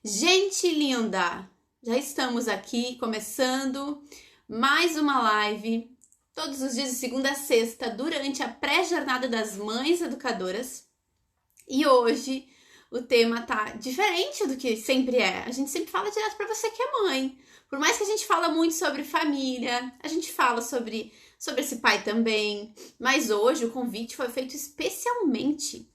Gente linda, já estamos aqui começando mais uma live todos os dias de segunda a sexta durante a pré-jornada das mães educadoras. E hoje o tema tá diferente do que sempre é. A gente sempre fala direto para você que é mãe. Por mais que a gente fala muito sobre família, a gente fala sobre esse pai também, mas hoje o convite foi feito especialmente.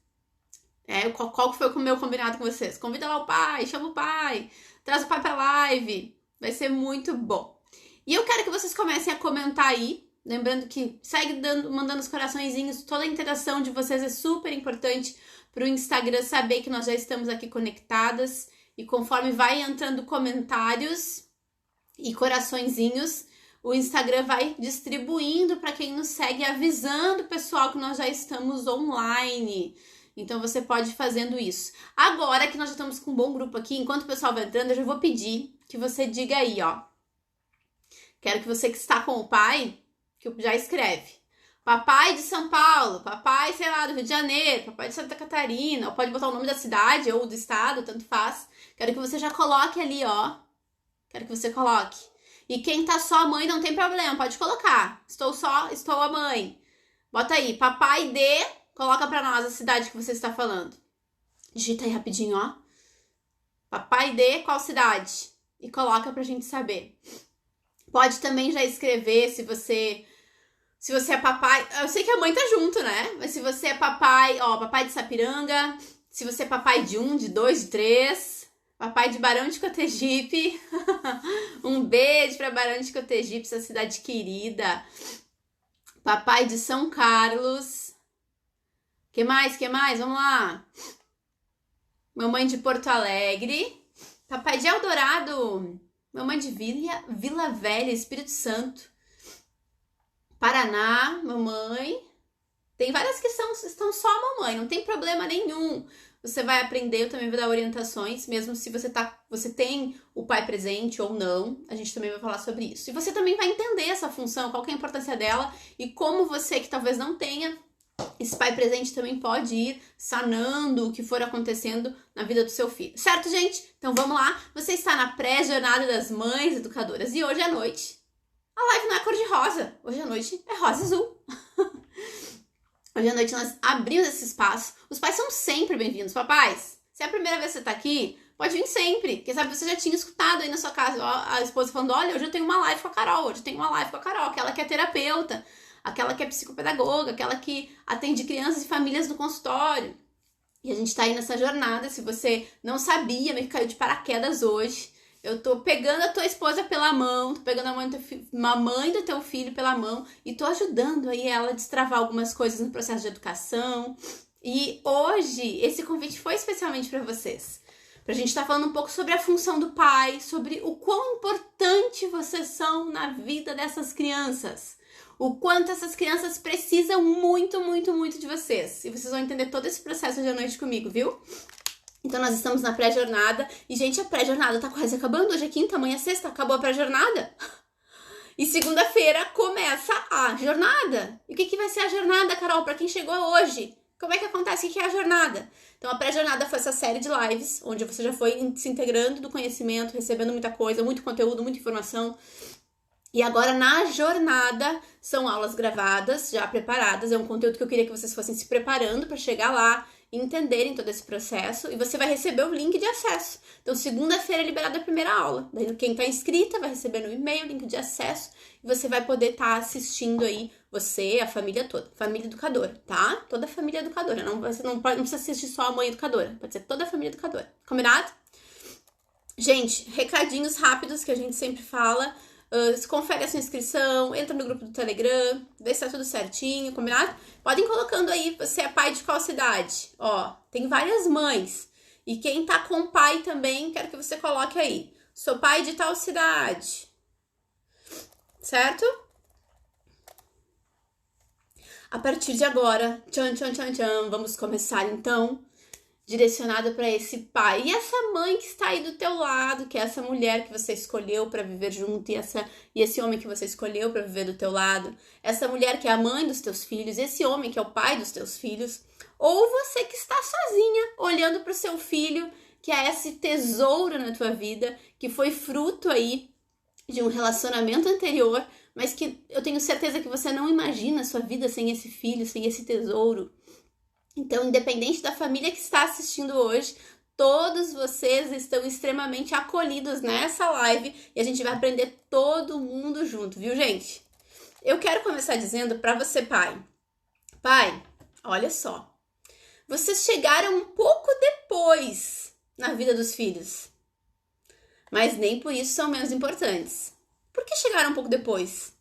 Qual foi o meu combinado com vocês? Convida lá o pai, chama o pai, traz o pai pra live. Vai ser muito bom. E eu quero que vocês comecem a comentar aí. Lembrando que segue mandando os coraçõezinhos. Toda a interação de vocês é super importante pro Instagram saber que nós já estamos aqui conectadas. E conforme vai entrando comentários e coraçõezinhos, o Instagram vai distribuindo para quem nos segue, avisando o pessoal que nós já estamos online. Então você pode ir fazendo isso. Agora que nós já estamos com um bom grupo aqui, enquanto o pessoal vai entrando, eu já vou pedir que você diga aí, ó. Quero que você que está com o pai, que já escreve. Papai de São Paulo, papai, sei lá, do Rio de Janeiro, papai de Santa Catarina, ou pode botar o nome da cidade ou do estado, tanto faz. Quero que você já coloque ali, ó. Quero que você coloque. E quem tá só a mãe não tem problema, pode colocar. Estou a mãe. Bota aí, papai de... Coloca pra nós a cidade que você está falando. Digita aí rapidinho, ó. Papai de qual cidade? E coloca pra gente saber. Pode também já escrever se você é papai... Eu sei que a mãe tá junto, né? Mas se você é papai, ó, papai de Sapiranga. Se você é papai de 1, de 2, de 3. Papai de Barão de Cotegipe. Um beijo pra Barão de Cotegipe, essa cidade querida. Papai de São Carlos. Que mais? Vamos lá. Mamãe de Porto Alegre. Papai de Eldorado. Mamãe de Vila Velha, Espírito Santo. Paraná, mamãe. Tem várias que estão só mamãe, não tem problema nenhum. Você vai aprender, eu também vou dar orientações, mesmo se você tem o pai presente ou não, a gente também vai falar sobre isso. E você também vai entender essa função, qual que é a importância dela e como você que talvez não tenha esse pai presente também pode ir sanando o que for acontecendo na vida do seu filho. Certo, gente? Então vamos lá. Você está na pré-jornada das mães educadoras e hoje à noite a live não é cor-de-rosa. Hoje à noite é rosa azul. Hoje à noite nós abrimos esse espaço. Os pais são sempre bem-vindos. Papais, se é a primeira vez que você está aqui, pode vir sempre. Quem sabe você já tinha escutado aí na sua casa a esposa falando, olha, hoje eu tenho uma live com a Carol. Aquela que é terapeuta. Aquela que é psicopedagoga, aquela que atende crianças e famílias no consultório. E a gente tá aí nessa jornada. Se você não sabia, meio que caiu de paraquedas hoje, eu tô pegando a tua esposa pela mão, tô pegando a mãe do teu filho pela mão e tô ajudando aí ela a destravar algumas coisas no processo de educação. E hoje, esse convite foi especialmente para vocês. Pra gente estar falando um pouco sobre a função do pai, sobre o quão importante vocês são na vida dessas crianças. O quanto essas crianças precisam muito, muito, muito de vocês. E vocês vão entender todo esse processo hoje à noite comigo, viu? Então nós estamos na pré-jornada. E, gente, a pré-jornada tá quase acabando. Hoje é quinta, amanhã é sexta. Acabou a pré-jornada. E segunda-feira começa a jornada. E o que vai ser a jornada, Carol? Pra quem chegou hoje? Como é que acontece? O que é a jornada? Então a pré-jornada foi essa série de lives, onde você já foi se integrando do conhecimento, recebendo muita coisa, muito conteúdo, muita informação. E agora, na jornada, são aulas gravadas, já preparadas. É um conteúdo que eu queria que vocês fossem se preparando para chegar lá e entenderem todo esse processo. E você vai receber o link de acesso. Então, segunda-feira é liberada a primeira aula. Daí, quem está inscrita vai receber no e-mail o link de acesso. E você vai poder estar assistindo aí, você, a família toda. Família educadora, tá? Toda a família educadora. Não precisa assistir só a mãe educadora. Pode ser toda a família educadora. Combinado? Gente, recadinhos rápidos que a gente sempre fala. Confere a sua inscrição, entra no grupo do Telegram, vê se tá tudo certinho, combinado? Podem ir colocando aí, você é pai de qual cidade? Ó, tem várias mães. E quem tá com pai também, quero que você coloque aí. Sou pai de tal cidade. Certo? A partir de agora, vamos começar então direcionada para esse pai e essa mãe que está aí do teu lado, que é essa mulher que você escolheu para viver junto e esse homem que você escolheu para viver do teu lado, essa mulher que é a mãe dos teus filhos, esse homem que é o pai dos teus filhos, ou você que está sozinha olhando para o seu filho que é esse tesouro na tua vida, que foi fruto aí de um relacionamento anterior, mas que eu tenho certeza que você não imagina a sua vida sem esse filho, sem esse tesouro. Então, independente da família que está assistindo hoje, todos vocês estão extremamente acolhidos nessa live e a gente vai aprender todo mundo junto, viu, gente? Eu quero começar dizendo para você, pai. Pai, olha só. Vocês chegaram um pouco depois na vida dos filhos, mas nem por isso são menos importantes. Por que chegaram um pouco depois?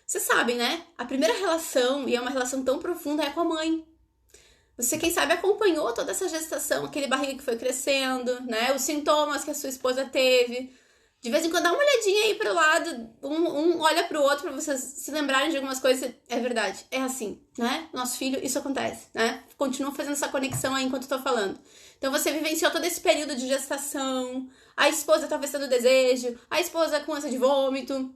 Vocês sabem, né? A primeira relação, e é uma relação tão profunda, é com a mãe. Você, quem sabe, acompanhou toda essa gestação, aquele barriga que foi crescendo, né? Os sintomas que a sua esposa teve. De vez em quando, dá uma olhadinha aí pro lado, um olha pro outro pra vocês se lembrarem de algumas coisas. É verdade, é assim, né? Nosso filho, isso acontece, né? Continua fazendo essa conexão aí enquanto eu tô falando. Então, você vivenciou todo esse período de gestação, a esposa talvez tendo desejo, a esposa com ânsia de vômito,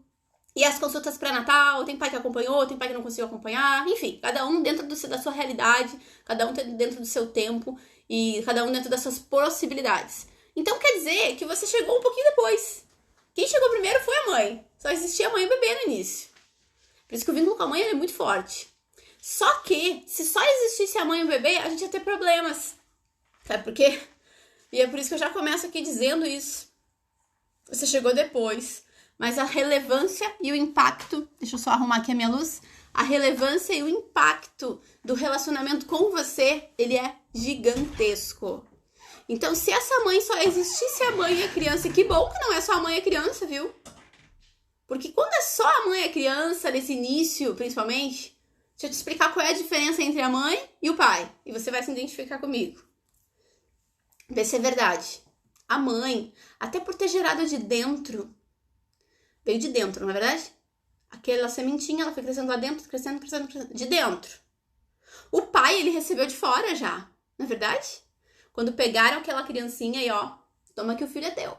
e as consultas pré-natal, tem pai que acompanhou, tem pai que não conseguiu acompanhar, enfim, cada um dentro da sua realidade, cada um dentro do seu tempo e cada um dentro das suas possibilidades. Então quer dizer que você chegou um pouquinho depois. Quem chegou primeiro foi a mãe. Só existia a mãe e o bebê no início. Por isso que o vínculo com a mãe é muito forte. Só que, se só existisse a mãe e o bebê, a gente ia ter problemas. Sabe por quê? E é por isso que eu já começo aqui dizendo isso. Você chegou depois. Mas a relevância e o impacto, deixa eu só arrumar aqui a minha luz, a relevância e o impacto do relacionamento com você, ele é gigantesco. Então, se essa mãe só existisse a mãe e a criança, e que bom que não é só a mãe e a criança, viu? Porque quando é só a mãe e a criança, nesse início, principalmente, deixa eu te explicar qual é a diferença entre a mãe e o pai. E você vai se identificar comigo. Vê se é verdade. A mãe, até por ter gerado de dentro, veio de dentro, não é verdade? Aquela sementinha, ela foi crescendo lá dentro, crescendo, de dentro. O pai, ele recebeu de fora já, não é verdade? Quando pegaram aquela criancinha e ó, toma que o filho é teu.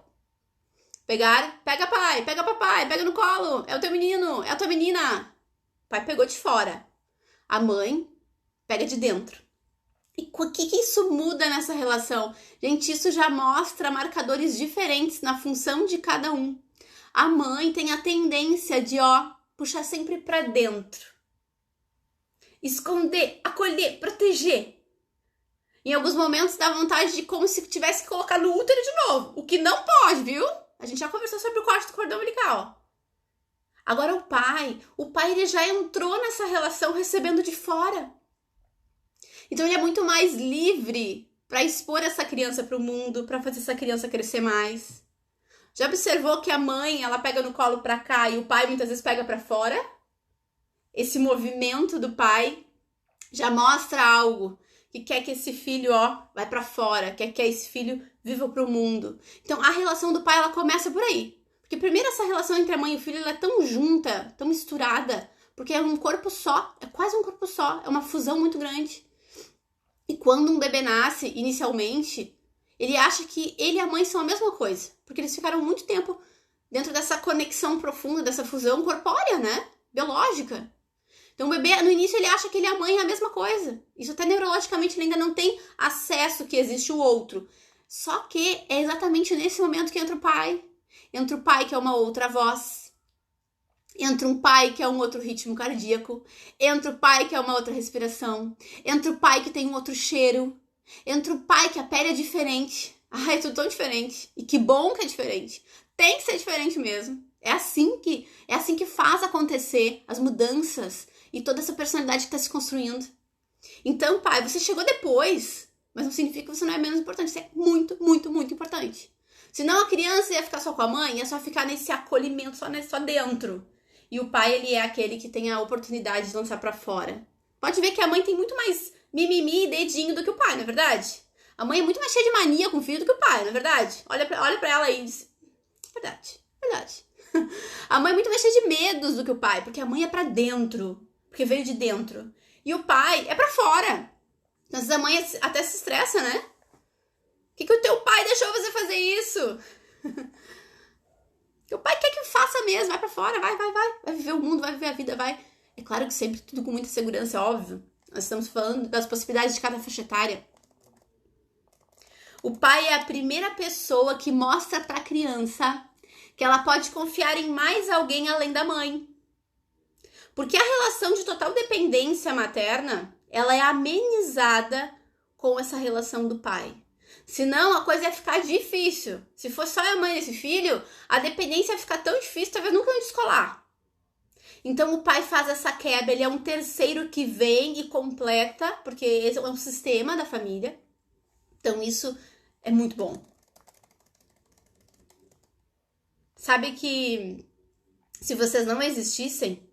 Pegaram, pega pai, pega papai, pega no colo, é o teu menino, é a tua menina. O pai pegou de fora. A mãe pega de dentro. E o que isso muda nessa relação? Gente, isso já mostra marcadores diferentes na função de cada um. A mãe tem a tendência de, ó, puxar sempre pra dentro. Esconder, acolher, proteger. Em alguns momentos dá vontade de como se tivesse que colocar no útero de novo. O que não pode, viu? A gente já conversou sobre o corte do cordão umbilical. Agora o pai ele já entrou nessa relação recebendo de fora. Então ele é muito mais livre para expor essa criança para o mundo, para fazer essa criança crescer mais. Já observou que a mãe, ela pega no colo para cá e o pai muitas vezes pega para fora? Esse movimento do pai já mostra algo que quer que esse filho, ó, vai para fora, quer que esse filho viva pro mundo. Então a relação do pai, ela começa por aí. Porque primeiro essa relação entre a mãe e o filho, ela é tão junta, tão misturada, porque é um corpo só, é quase um corpo só, é uma fusão muito grande. E quando um bebê nasce, inicialmente, ele acha que ele e a mãe são a mesma coisa, porque eles ficaram muito tempo dentro dessa conexão profunda, dessa fusão corpórea, né? Biológica. Então o bebê, no início, ele acha que ele e a mãe é a mesma coisa. Isso até neurologicamente ele ainda não tem acesso que existe o outro. Só que é exatamente nesse momento que entra o pai. Entra o pai, que é uma outra voz. Entra um pai, que é um outro ritmo cardíaco. Entra o pai, que é uma outra respiração. Entra o pai, que tem um outro cheiro. Entra o pai, que a pele é diferente. Ai, é tudo tão diferente. E que bom que é diferente. Tem que ser diferente mesmo. É assim que faz acontecer as mudanças e toda essa personalidade que está se construindo. Então, pai, você chegou depois, mas não significa que você não é menos importante. Você é muito, muito, muito importante. Senão a criança ia ficar só com a mãe, ia só ficar nesse acolhimento, só dentro. E o pai, ele é aquele que tem a oportunidade de lançar pra fora. Pode ver que a mãe tem muito mais mimimi e dedinho do que o pai, não é verdade? A mãe é muito mais cheia de mania com o filho do que o pai, não é verdade? Olha pra ela aí e diz, verdade. A mãe é muito mais cheia de medos do que o pai, porque a mãe é pra dentro, porque veio de dentro. E o pai é pra fora. Então, às vezes a mãe até se estressa, né? Por que o teu pai deixou você fazer isso? Que o pai quer que faça mesmo, vai pra fora, vai. Vai viver o mundo, vai viver a vida, vai. É claro que sempre tudo com muita segurança, é óbvio. Nós estamos falando das possibilidades de cada faixa etária. O pai é a primeira pessoa que mostra para a criança que ela pode confiar em mais alguém além da mãe. Porque a relação de total dependência materna, ela é amenizada com essa relação do pai. Senão a coisa ia ficar difícil. Se for só a mãe desse filho, a dependência ia ficar tão difícil, talvez nunca ia descolar. Então o pai faz essa quebra, ele é um terceiro que vem e completa, porque esse é um sistema da família. Então isso é muito bom. Sabe que se vocês não existissem,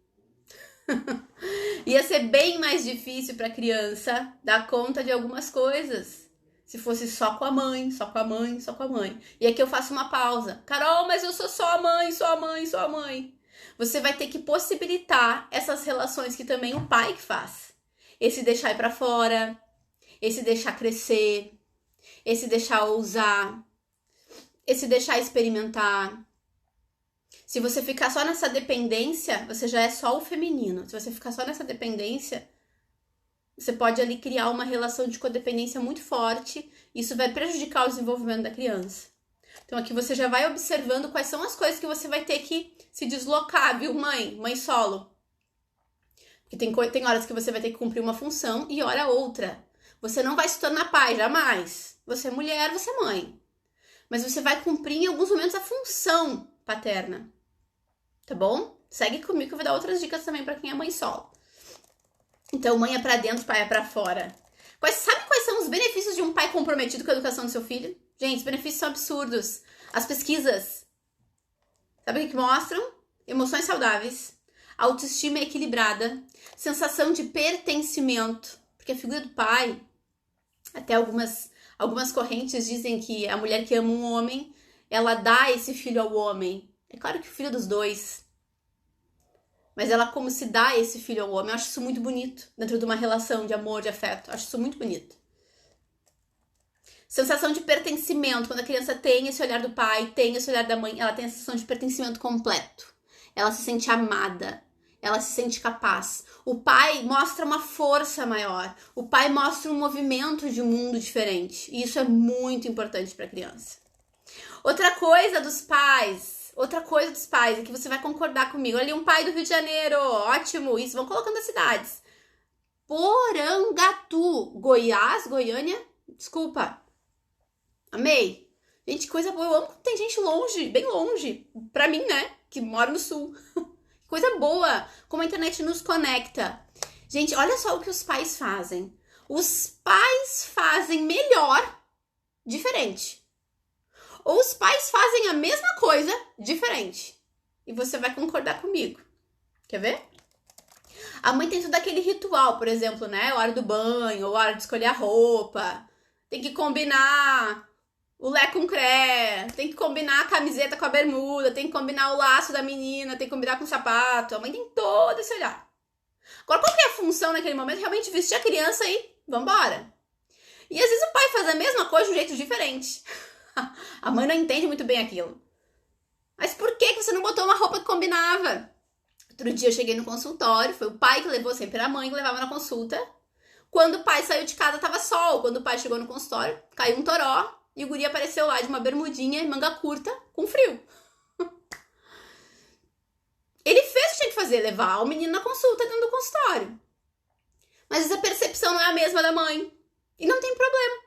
ia ser bem mais difícil para a criança dar conta de algumas coisas. Se fosse só com a mãe, só com a mãe, só com a mãe. E aqui eu faço uma pausa. Carol, mas eu sou só a mãe, só a mãe, só a mãe. Você vai ter que possibilitar essas relações que também o pai que faz. Esse deixar ir para fora, esse deixar crescer, esse deixar ousar, esse deixar experimentar. Se você ficar só nessa dependência, você já é só o feminino. Se você ficar só nessa dependência, você pode ali criar uma relação de codependência muito forte. Isso vai prejudicar o desenvolvimento da criança. Então aqui você já vai observando quais são as coisas que você vai ter que se deslocar, viu, mãe? Mãe solo. Porque tem horas que você vai ter que cumprir uma função e hora outra. Você não vai se tornar pai, jamais. Você é mulher, você é mãe. Mas você vai cumprir em alguns momentos a função paterna. Tá bom? Segue comigo que eu vou dar outras dicas também pra quem é mãe solo. Então, mãe é pra dentro, pai é pra fora. Sabe quais são os benefícios de um pai comprometido com a educação do seu filho? Gente, os benefícios são absurdos. As pesquisas, sabe o que mostram? Emoções saudáveis, autoestima equilibrada, sensação de pertencimento. Porque a figura do pai, até algumas correntes dizem que a mulher que ama um homem, ela dá esse filho ao homem. É claro que o filho é dos dois. Mas ela como se dá esse filho ao homem. Eu acho isso muito bonito. Dentro de uma relação de amor, de afeto. Eu acho isso muito bonito. Sensação de pertencimento. Quando a criança tem esse olhar do pai, tem esse olhar da mãe, ela tem a sensação de pertencimento completo. Ela se sente amada. Ela se sente capaz. O pai mostra uma força maior. O pai mostra um movimento de mundo diferente. E isso é muito importante para a criança. Outra coisa dos pais é que você vai concordar comigo. Ali um pai do Rio de Janeiro, ótimo, isso, vão colocando as cidades. Porangatu, Goiás, Goiânia, desculpa. Amei. Gente, coisa boa, eu amo que tem gente longe, bem longe, pra mim, né, que mora no sul. Coisa boa, como a internet nos conecta. Gente, olha só o que os pais fazem. Os pais fazem melhor, diferente. Ou os pais fazem a mesma coisa, diferente. E você vai concordar comigo. Quer ver? A mãe tem todo aquele ritual, por exemplo, né? A hora do banho, a hora de escolher a roupa. Tem que combinar o lé com cré. Tem que combinar a camiseta com a bermuda. Tem que combinar o laço da menina. Tem que combinar com o sapato. A mãe tem todo esse olhar. Agora, qual que é a função naquele momento? Realmente vestir a criança e vambora. E às vezes o pai faz a mesma coisa de um jeito diferente. A mãe não entende muito bem aquilo. Mas por que você não botou uma roupa que combinava? Outro dia eu cheguei no consultório, foi o pai que levou, sempre a mãe que levava na consulta. Quando o pai saiu de casa tava sol. Quando o pai chegou no consultório, caiu um toró e o guri apareceu lá de uma bermudinha e manga curta com frio. Ele fez o que tinha que fazer, levar o menino na consulta dentro do consultório. Mas essa percepção não é a mesma da mãe. E não tem problema.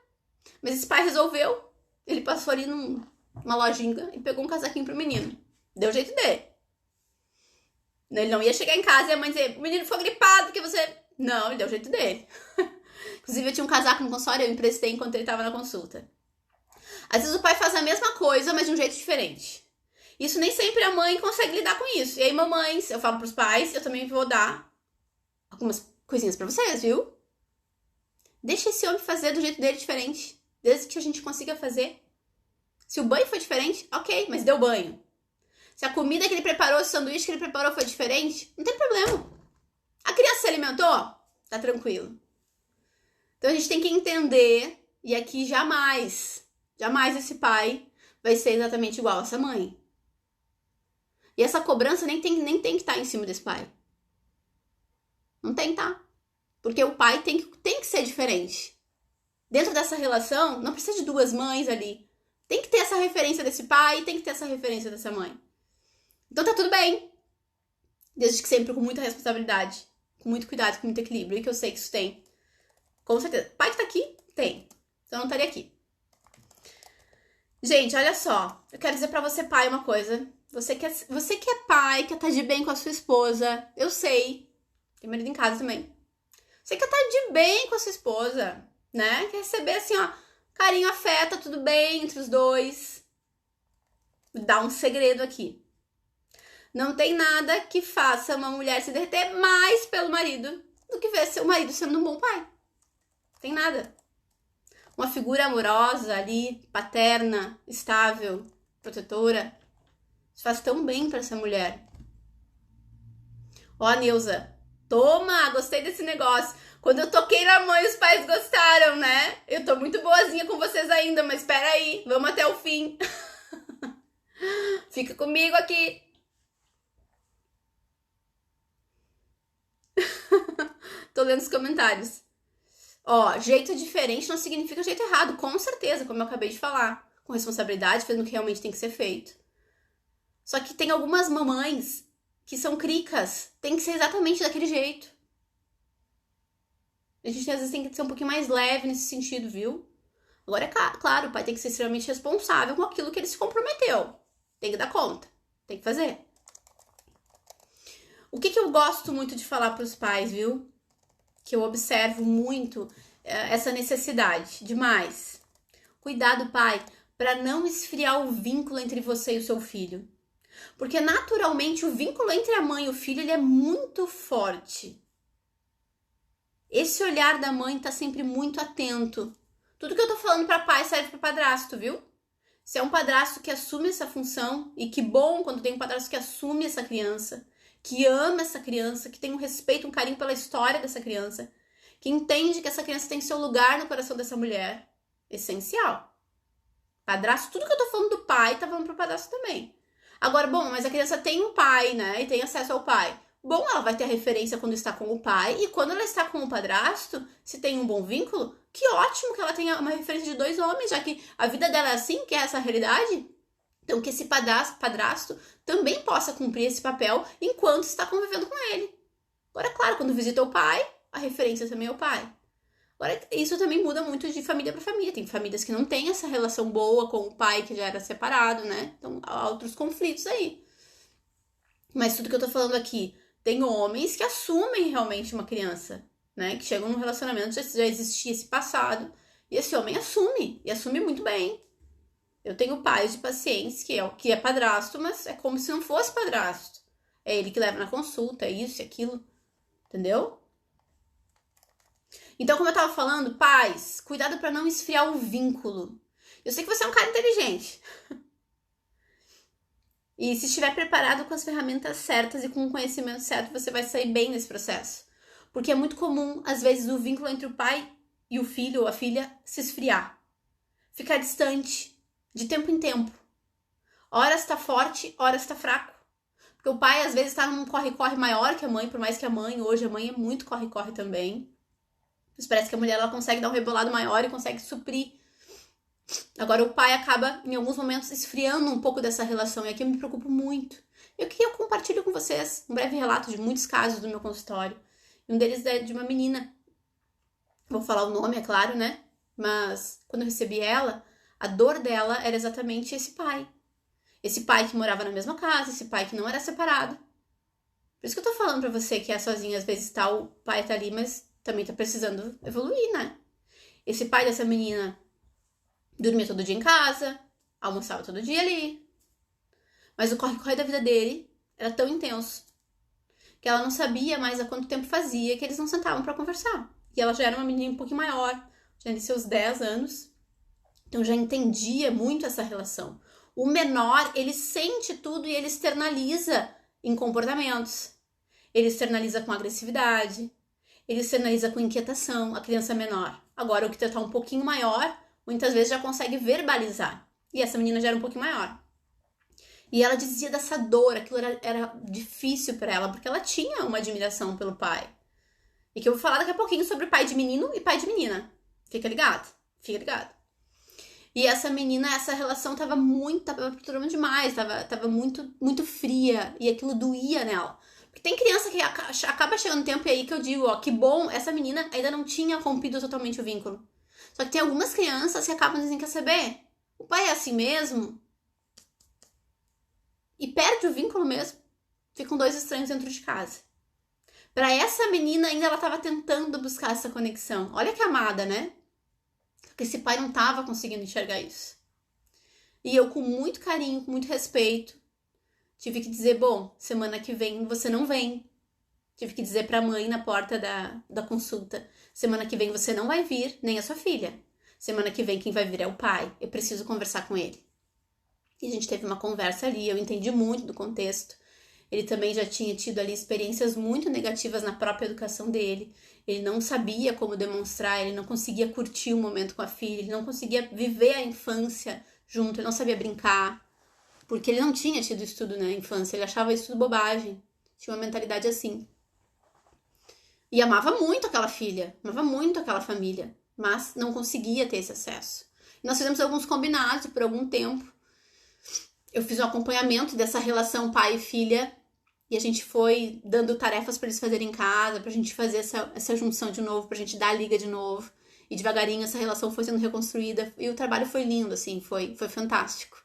Mas esse pai resolveu. Ele passou ali numa lojinha e pegou um casaquinho pro menino. Deu jeito dele. Ele não ia chegar em casa e a mãe dizer, o menino foi gripado porque você... Não, ele deu jeito dele. Inclusive eu tinha um casaco no consultório, eu emprestei enquanto ele tava na consulta. Às vezes o pai faz a mesma coisa, mas de um jeito diferente. Isso nem sempre a mãe consegue lidar com isso. E aí, mamães, eu falo pros pais, eu também vou dar algumas coisinhas pra vocês, viu? Deixa esse homem fazer do jeito dele diferente. Desde que a gente consiga fazer. Se o banho foi diferente, ok, mas deu banho. Se a comida que ele preparou, o sanduíche que ele preparou foi diferente, não tem problema. A criança se alimentou? Tá tranquilo. Então a gente tem que entender, e aqui jamais esse pai vai ser exatamente igual a essa mãe. E essa cobrança nem tem que estar em cima desse pai. Não tem, tá? Porque o pai tem que ser diferente. Dentro dessa relação, não precisa de duas mães ali. Tem que ter essa referência desse pai e tem que ter essa referência dessa mãe. Então tá tudo bem. Desde que sempre com muita responsabilidade, com muito cuidado, com muito equilíbrio. E que eu sei que isso tem. Com certeza. Pai que tá aqui, tem. Então eu não estaria aqui. Gente, olha só. Eu quero dizer pra você, pai, uma coisa. Você que é pai, quer estar de bem com a sua esposa. Eu sei. Tem marido em casa também. Você quer estar de bem com a sua esposa, né? Quer receber assim, ó, carinho, afeto, tudo bem entre os dois. Vou dar um segredo aqui. Não tem nada que faça uma mulher se derreter mais pelo marido do que ver seu marido sendo um bom pai. Tem nada. Uma figura amorosa ali, paterna, estável, protetora. Isso faz tão bem pra essa mulher. Ó, Neuza, toma, gostei desse negócio. Quando eu toquei na mãe, os pais gostaram, né? Eu tô muito boazinha com vocês ainda, mas espera aí, vamos até o fim. Fica comigo aqui. Tô lendo os comentários. Ó, jeito diferente não significa jeito errado, com certeza, como eu acabei de falar. Com responsabilidade, fazendo o que realmente tem que ser feito. Só que tem algumas mamães que são cricas. Tem que ser exatamente daquele jeito. A gente às vezes tem que ser um pouquinho mais leve nesse sentido, viu? Agora, é claro, o pai tem que ser extremamente responsável com aquilo que ele se comprometeu. Tem que dar conta. Tem que fazer. O que eu gosto muito de falar pros pais, viu? Que eu observo muito essa necessidade demais. Cuidado, pai, para não esfriar o vínculo entre você e o seu filho. Porque naturalmente o vínculo entre a mãe e o filho ele é muito forte. Esse olhar da mãe tá sempre muito atento. Tudo que eu tô falando para pai serve para padrasto, viu? Se é um padrasto que assume essa função, e que bom quando tem um padrasto que assume essa criança, que ama essa criança, que tem um respeito, um carinho pela história dessa criança, que entende que essa criança tem seu lugar no coração dessa mulher. Essencial. Padrasto, tudo que eu tô falando do pai, tá falando pro padrasto também. Agora, bom, mas a criança tem um pai, né? E tem acesso ao pai. Bom, ela vai ter a referência quando está com o pai. E quando ela está com o padrasto, se tem um bom vínculo, que ótimo que ela tenha uma referência de dois homens, já que a vida dela é assim, que é essa realidade. Então, que esse padrasto também possa cumprir esse papel enquanto está convivendo com ele. Agora, claro, quando visita o pai, a referência também é o pai. Agora, isso também muda muito de família para família. Tem famílias que não têm essa relação boa com o pai que já era separado, né? Então, há outros conflitos aí. Mas tudo que eu tô falando aqui, tem homens que assumem realmente uma criança, né? Que chegam num relacionamento, já existia esse passado. E esse homem assume, e assume muito bem. Eu tenho pais de pacientes que é padrasto, mas é como se não fosse padrasto. É ele que leva na consulta, é isso e aquilo. Entendeu? Então, como eu tava falando, pais, cuidado para não esfriar o vínculo. Eu sei que você é um cara inteligente. E se estiver preparado com as ferramentas certas e com o conhecimento certo, você vai sair bem nesse processo. Porque é muito comum, às vezes, o vínculo entre o pai e o filho ou a filha se esfriar. Ficar distante, de tempo em tempo. Horas tá forte, horas tá fraco. Porque o pai, às vezes, tá num corre-corre maior que a mãe, por mais que hoje a mãe é muito corre-corre também. Mas parece que a mulher ela consegue dar um rebolado maior e consegue suprir. Agora o pai acaba, em alguns momentos, esfriando um pouco dessa relação. E aqui eu me preocupo muito. Eu queria compartilhar com vocês um breve relato de muitos casos do meu consultório. Um deles é de uma menina. Vou falar o nome, é claro, né? Mas quando eu recebi ela, a dor dela era exatamente esse pai. Esse pai que morava na mesma casa, esse pai que não era separado. Por isso que eu tô falando pra você que é sozinha, às vezes tá, o pai tá ali, mas também tá precisando evoluir, né? Esse pai dessa menina dormia todo dia em casa, almoçava todo dia ali. Mas o corre-corre da vida dele era tão intenso que ela não sabia mais há quanto tempo fazia que eles não sentavam pra conversar. E ela já era uma menina um pouquinho maior, já tinha seus 10 anos. Então já entendia muito essa relação. O menor, ele sente tudo e ele externaliza em comportamentos. Ele externaliza com agressividade, ele externaliza com inquietação, a criança menor. Agora, o que está um pouquinho maior, muitas vezes já consegue verbalizar. E essa menina já era um pouquinho maior. E ela dizia dessa dor, aquilo era difícil para ela, porque ela tinha uma admiração pelo pai. E que eu vou falar daqui a pouquinho sobre pai de menino e pai de menina. Fica ligado? Fica ligado. E essa menina, essa relação tava perturbando demais, tava muito, muito fria, e aquilo doía nela. Porque tem criança que acaba chegando tempo, e aí que eu digo, ó, que bom, essa menina ainda não tinha rompido totalmente o vínculo. Só que tem algumas crianças que acabam dizendo, quer saber? O pai é assim mesmo? E perde o vínculo mesmo. Ficam dois estranhos dentro de casa. Pra essa menina, ainda ela tava tentando buscar essa conexão. Olha que amada, né? Porque esse pai não tava conseguindo enxergar isso. E eu, com muito carinho, com muito respeito, tive que dizer, bom, semana que vem você não vem. Tive que dizer pra mãe na porta da consulta, semana que vem você não vai vir, nem a sua filha. Semana que vem quem vai vir é o pai. Eu preciso conversar com ele. E a gente teve uma conversa ali, eu entendi muito do contexto. Ele também já tinha tido ali experiências muito negativas na própria educação dele. Ele não sabia como demonstrar, ele não conseguia curtir o momento com a filha, ele não conseguia viver a infância junto, ele não sabia brincar. Porque ele não tinha tido estudo na infância, ele achava isso tudo bobagem. Tinha uma mentalidade assim. E amava muito aquela filha, amava muito aquela família, mas não conseguia ter esse acesso. E nós fizemos alguns combinados por algum tempo. Eu fiz um acompanhamento dessa relação pai e filha e a gente foi dando tarefas para eles fazerem em casa, pra gente fazer essa junção de novo, pra gente dar a liga de novo. E devagarinho essa relação foi sendo reconstruída e o trabalho foi lindo, assim, foi fantástico.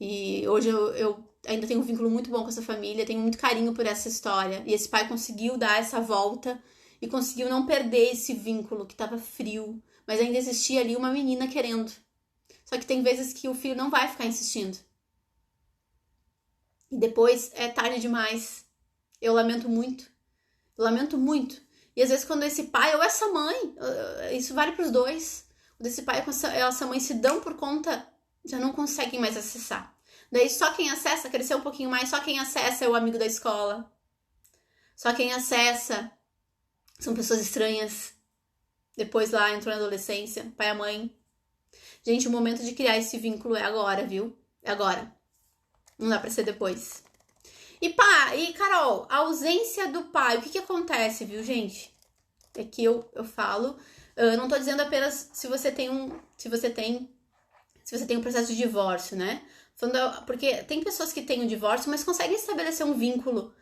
E hoje eu ainda tenho um vínculo muito bom com essa família, tenho muito carinho por essa história. E esse pai conseguiu dar essa volta e conseguiu não perder esse vínculo que estava frio, mas ainda existia ali uma menina querendo. Só que tem vezes que o filho não vai ficar insistindo. E depois é tarde demais. Eu lamento muito. Eu lamento muito. E às vezes quando esse pai ou essa mãe, isso vale para os dois, quando esse pai ou essa mãe se dão por conta, já não conseguem mais acessar. Daí só quem acessa, cresceu um pouquinho mais, só quem acessa é o amigo da escola. Só quem acessa são pessoas estranhas. Depois lá entrou na adolescência, pai e mãe. Gente, o momento de criar esse vínculo é agora, viu? É agora. Não dá pra ser depois. E Carol, a ausência do pai, o que acontece, viu, gente? Aqui eu falo, não tô dizendo apenas se você tem um processo de divórcio, né? Porque tem pessoas que têm um divórcio, mas conseguem estabelecer um vínculo.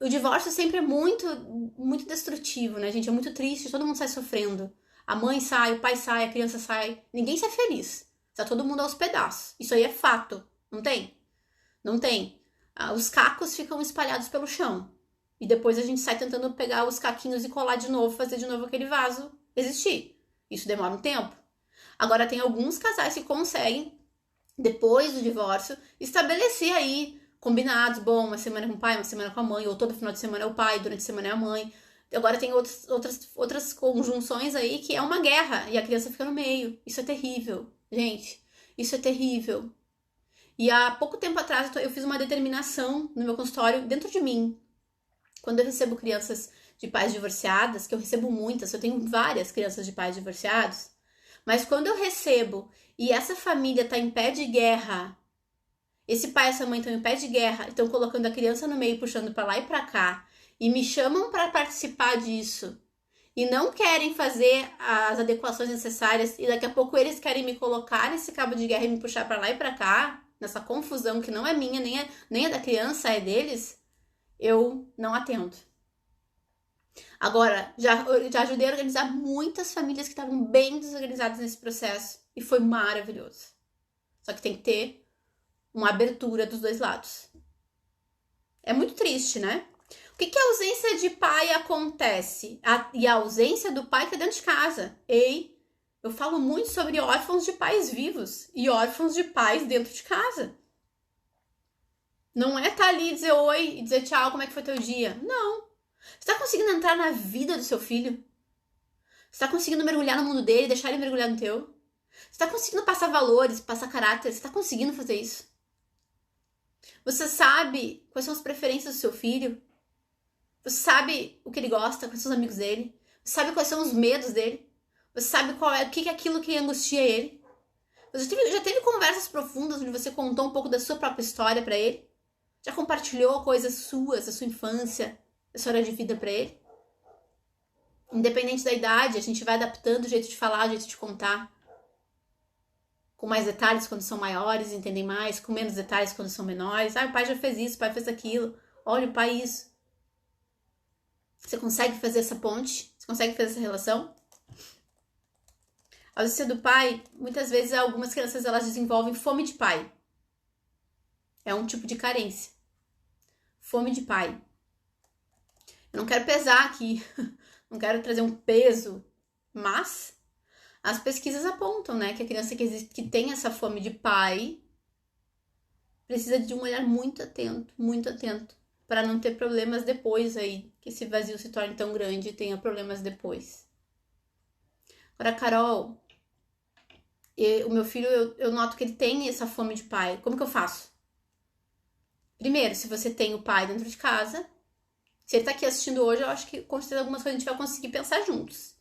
O divórcio sempre é muito, muito destrutivo, né, gente? É muito triste, todo mundo sai sofrendo. A mãe sai, o pai sai, a criança sai. Ninguém sai feliz. Tá todo mundo aos pedaços. Isso aí é fato, não tem? Não tem. Os cacos ficam espalhados pelo chão. E depois a gente sai tentando pegar os caquinhos e colar de novo, fazer de novo aquele vaso existir. Isso demora um tempo. Agora tem alguns casais que conseguem, depois do divórcio, estabelecer aí combinados. Bom, uma semana com o pai, uma semana com a mãe, ou todo final de semana é o pai, durante a semana é a mãe. Agora tem outras conjunções aí que é uma guerra e a criança fica no meio. Isso é terrível, gente. Isso é terrível. E há pouco tempo atrás eu fiz uma determinação no meu consultório dentro de mim. Quando eu recebo crianças de pais divorciadas, que eu recebo muitas, eu tenho várias crianças de pais divorciados, mas quando eu recebo e essa família tá em pé de guerra, esse pai e essa mãe estão em pé de guerra, estão colocando a criança no meio, puxando pra lá e pra cá, e me chamam para participar disso, e não querem fazer as adequações necessárias, e daqui a pouco eles querem me colocar nesse cabo de guerra e me puxar pra lá e pra cá, nessa confusão que não é minha, nem é da criança, é deles, eu não atendo. Agora, já ajudei a organizar muitas famílias que estavam bem desorganizadas nesse processo, e foi maravilhoso. Só que tem que ter uma abertura dos dois lados. É muito triste, né? O que a ausência de pai acontece? E a ausência do pai que é dentro de casa. Eu falo muito sobre órfãos de pais vivos e órfãos de pais dentro de casa. Não é estar ali e dizer oi e dizer tchau, como é que foi teu dia? Não. Você tá conseguindo entrar na vida do seu filho? Você tá conseguindo mergulhar no mundo dele, deixar ele mergulhar no teu? Você tá conseguindo passar valores, passar caráter? Você tá conseguindo fazer isso? Você sabe quais são as preferências do seu filho? Você sabe o que ele gosta, quais são os amigos dele? Você sabe quais são os medos dele? Você sabe o que é aquilo que angustia ele? Você já teve conversas profundas onde você contou um pouco da sua própria história pra ele? Já compartilhou coisas suas, da sua infância, da história de vida pra ele? Independente da idade, a gente vai adaptando o jeito de falar, o jeito de contar. Com mais detalhes quando são maiores, entendem mais. Com menos detalhes quando são menores. O pai já fez isso, o pai fez aquilo. Olha, o pai isso. Você consegue fazer essa ponte? Você consegue fazer essa relação? A ausência do pai, muitas vezes algumas crianças elas desenvolvem fome de pai. É um tipo de carência. Fome de pai. Eu não quero pesar aqui, não quero trazer um peso, mas as pesquisas apontam, né, que a criança que tem essa fome de pai precisa de um olhar muito atento, para não ter problemas depois aí, que esse vazio se torne tão grande e tenha problemas depois. Agora, Carol, o meu filho, eu noto que ele tem essa fome de pai. Como que eu faço? Primeiro, se você tem o pai dentro de casa, se ele tá aqui assistindo hoje, eu acho que com certeza algumas coisas a gente vai conseguir pensar juntos.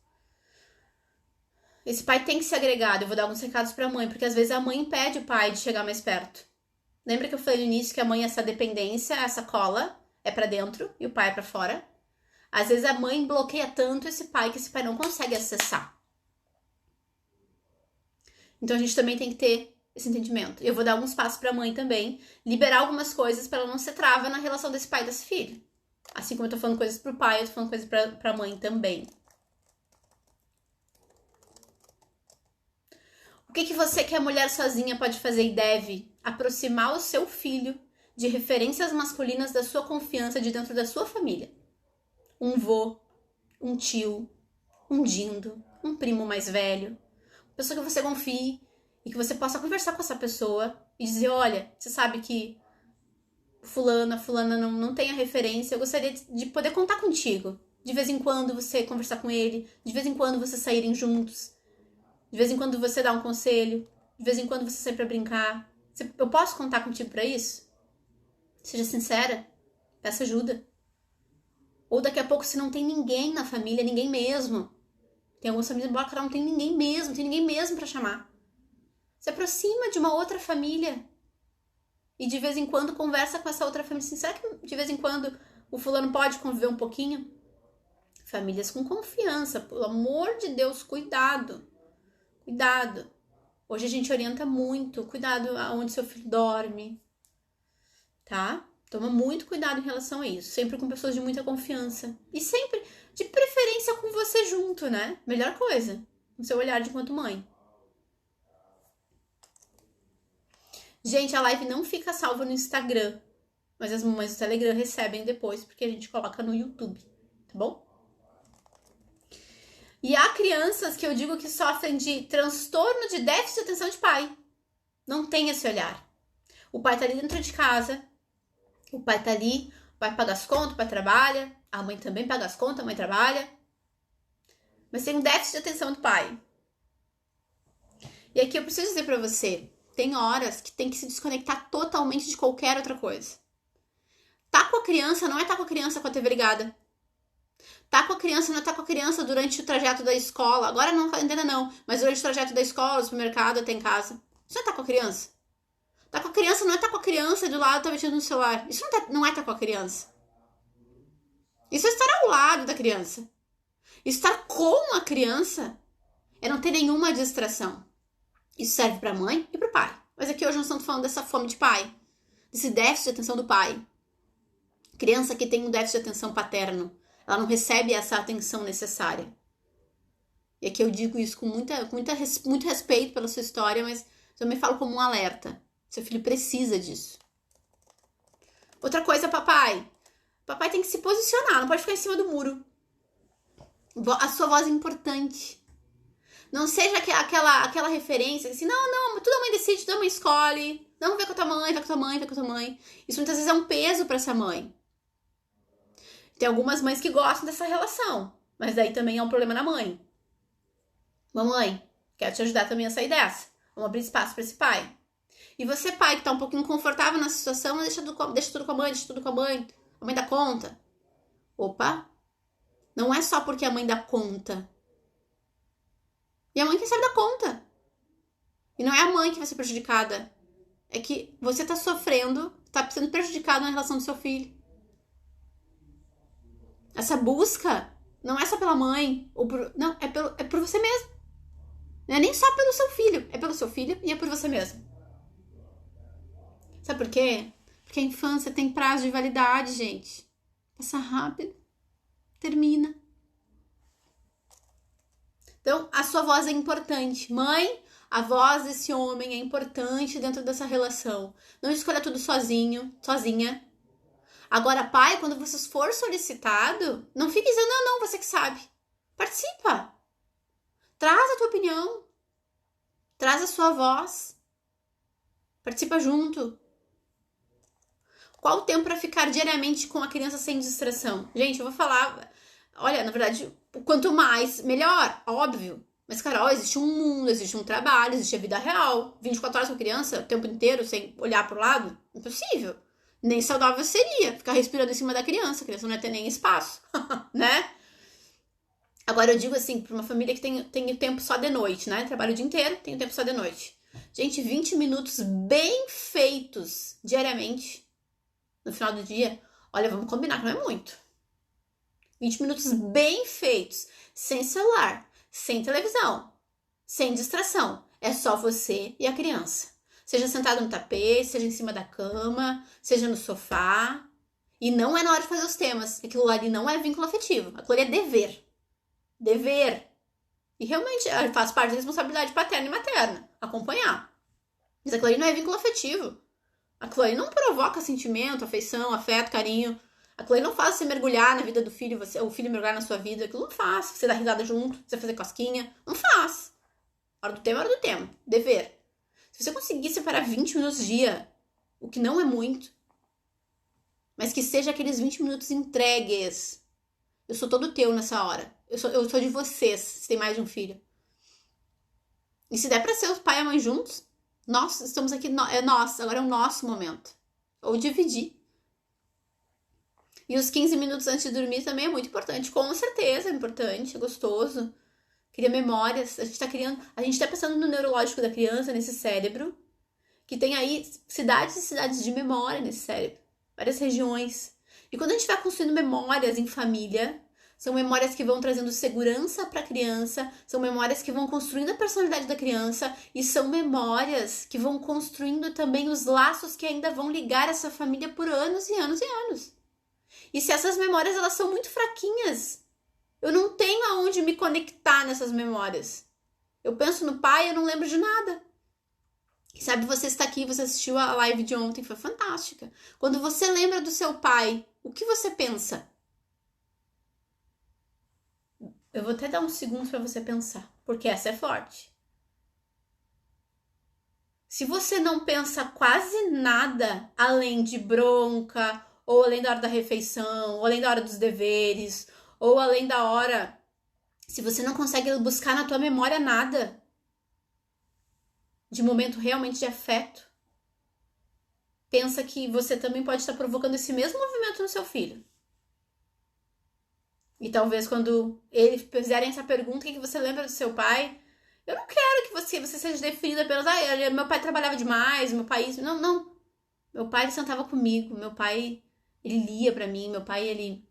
Esse pai tem que ser agregado. Eu vou dar alguns recados pra mãe, porque às vezes a mãe impede o pai de chegar mais perto. Lembra que eu falei no início que a mãe é essa dependência, essa cola, é pra dentro e o pai é pra fora? Às vezes a mãe bloqueia tanto esse pai que esse pai não consegue acessar. Então a gente também tem que ter esse entendimento. Eu vou dar alguns passos pra mãe também, liberar algumas coisas pra ela não ser trava na relação desse pai e desse filho. Assim como eu tô falando coisas pro pai, eu tô falando coisas pra mãe também. O que você, que é mulher sozinha, pode fazer e deve? Aproximar o seu filho de referências masculinas da sua confiança de dentro da sua família. Um vô, um tio, um dindo, um primo mais velho. Uma pessoa que você confie e que você possa conversar com essa pessoa e dizer, olha, você sabe que fulana não tem a referência, eu gostaria de poder contar contigo. De vez em quando você conversar com ele, de vez em quando vocês saírem juntos, de vez em quando você dá um conselho, de vez em quando você sai pra brincar. Eu posso contar contigo pra isso? Seja sincera, peça ajuda. Ou daqui a pouco, se não tem ninguém na família, ninguém mesmo. Tem algumas famílias, embora não tem ninguém mesmo pra chamar. Se aproxima de uma outra família. E de vez em quando conversa com essa outra família. Assim, será que de vez em quando o fulano pode conviver um pouquinho? Famílias com confiança, pelo amor de Deus, cuidado. Cuidado. Hoje a gente orienta muito. Cuidado aonde seu filho dorme. Tá? Toma muito cuidado em relação a isso. Sempre com pessoas de muita confiança. E sempre, de preferência, com você junto, né? Melhor coisa. Com seu olhar de enquanto mãe. Gente, a live não fica salva no Instagram. Mas as mamães do Telegram recebem depois, porque a gente coloca no YouTube. Tá bom? E há crianças que eu digo que sofrem de transtorno de déficit de atenção de pai. Não tem esse olhar. O pai tá ali dentro de casa. O pai tá ali, o pai paga as contas, o pai trabalha. A mãe também paga as contas, a mãe trabalha. Mas tem um déficit de atenção do pai. E aqui eu preciso dizer pra você, tem horas que tem que se desconectar totalmente de qualquer outra coisa. Tá com a criança, não é tá com a criança com a TV ligada. Tá com a criança, não é tá com a criança durante o trajeto da escola. Agora não, ainda não. Mas durante o trajeto da escola, do supermercado, até em casa. Isso não é tá com a criança. Tá com a criança, não é tá com a criança do lado, tá mexendo no celular. Isso não é tá com a criança. Isso é estar ao lado da criança. Estar com a criança é não ter nenhuma distração. Isso serve pra mãe e pro pai. Mas aqui hoje nós estamos falando dessa fome de pai. Desse déficit de atenção do pai. Criança que tem um déficit de atenção paterno. Ela não recebe essa atenção necessária. E aqui eu digo isso com muito respeito pela sua história, mas também falo como um alerta. Seu filho precisa disso. Outra coisa, papai. Papai tem que se posicionar, não pode ficar em cima do muro. A sua voz é importante. Não seja aquela referência assim, não, tudo a mãe decide, tudo a mãe escolhe. Não, vai com a tua mãe, vai com a tua mãe, vai com a tua mãe. Isso muitas vezes é um peso pra essa mãe. Tem algumas mães que gostam dessa relação, mas daí também é um problema na mãe. Mamãe, quero te ajudar também a sair dessa. Vamos abrir espaço pra esse pai. E você, pai, que tá um pouquinho confortável nessa situação, deixa tudo com a mãe, deixa tudo com a mãe. A mãe dá conta. Opa, não é só porque a mãe dá conta. E a mãe quem sabe dá conta. E não é a mãe que vai ser prejudicada. É que você tá sofrendo, tá sendo prejudicado na relação do seu filho. Essa busca Não é só pela mãe, não, é por você mesmo. Não é nem só pelo seu filho, é pelo seu filho e é por você mesmo. Sabe por quê? Porque a infância tem prazo de validade, gente. Passa rápido, termina. Então, a sua voz é importante. Mãe, a voz desse homem é importante dentro dessa relação. Não escolha tudo sozinho, sozinha. Agora, pai, quando você for solicitado, não fique dizendo, não, você que sabe. Participa. Traz a tua opinião. Traz a sua voz. Participa junto. Qual o tempo para ficar diariamente com a criança sem distração? Gente, eu vou falar... Olha, na verdade, quanto mais, melhor, óbvio. Mas, Carol, existe um mundo, existe um trabalho, existe a vida real. 24 horas com a criança, o tempo inteiro, sem olhar pro lado? Impossível. Nem saudável seria ficar respirando em cima da criança. A criança não ia ter nem espaço, né? Agora, eu digo assim, para uma família que tem tempo só de noite, né? Trabalho o dia inteiro, tem tempo só de noite. Gente, 20 minutos bem feitos diariamente, no final do dia. Olha, vamos combinar que não é muito. 20 minutos bem feitos, sem celular, sem televisão, sem distração. É só você e a criança. Seja sentado no tapete, seja em cima da cama, seja no sofá. E não é na hora de fazer os temas. Aquilo ali não é vínculo afetivo. Aquilo ali é dever. Dever. E realmente faz parte da responsabilidade paterna e materna. Acompanhar. Mas aquilo ali não é vínculo afetivo. Aquilo ali não provoca sentimento, afeição, afeto, carinho. Aquilo ali não faz você mergulhar na vida do filho, o filho mergulhar na sua vida. Aquilo não faz. Você dá risada junto, você fazer cosquinha. Não faz. Hora do tema, hora do tema. Dever. Se você conseguir separar 20 minutos dia, o que não é muito, mas que seja aqueles 20 minutos entregues. Eu sou todo teu nessa hora. Eu sou de vocês, se tem mais de um filho. E se der pra ser o pai e a mãe juntos, nós estamos aqui, é nós, agora é o nosso momento. Ou dividir. E os 15 minutos antes de dormir também é muito importante. Com certeza é importante, é gostoso. Cria memórias. A gente tá pensando no neurológico da criança, nesse cérebro, que tem aí cidades e cidades de memória nesse cérebro. Várias regiões. E quando a gente vai construindo memórias em família, são memórias que vão trazendo segurança para a criança, são memórias que vão construindo a personalidade da criança e são memórias que vão construindo também os laços que ainda vão ligar essa família por anos e anos e anos. E se essas memórias elas são muito fraquinhas, eu não tenho aonde me conectar nessas memórias. Eu penso no pai e eu não lembro de nada. E sabe, você está aqui, você assistiu a live de ontem, foi fantástica. Quando você lembra do seu pai, o que você pensa? Eu vou até dar uns segundos para você pensar, porque essa é forte. Se você não pensa quase nada além de bronca, ou além da hora da refeição, ou além da hora dos deveres, ou além da hora... Se você não consegue buscar na tua memória nada de momento realmente de afeto, pensa que você também pode estar provocando esse mesmo movimento no seu filho. E talvez quando eles fizerem essa pergunta, o que você lembra do seu pai? Eu não quero que você seja definida apenas, meu pai trabalhava demais, meu pai isso. Não, não. Meu pai, ele sentava comigo, meu pai, ele lia pra mim, meu pai, ele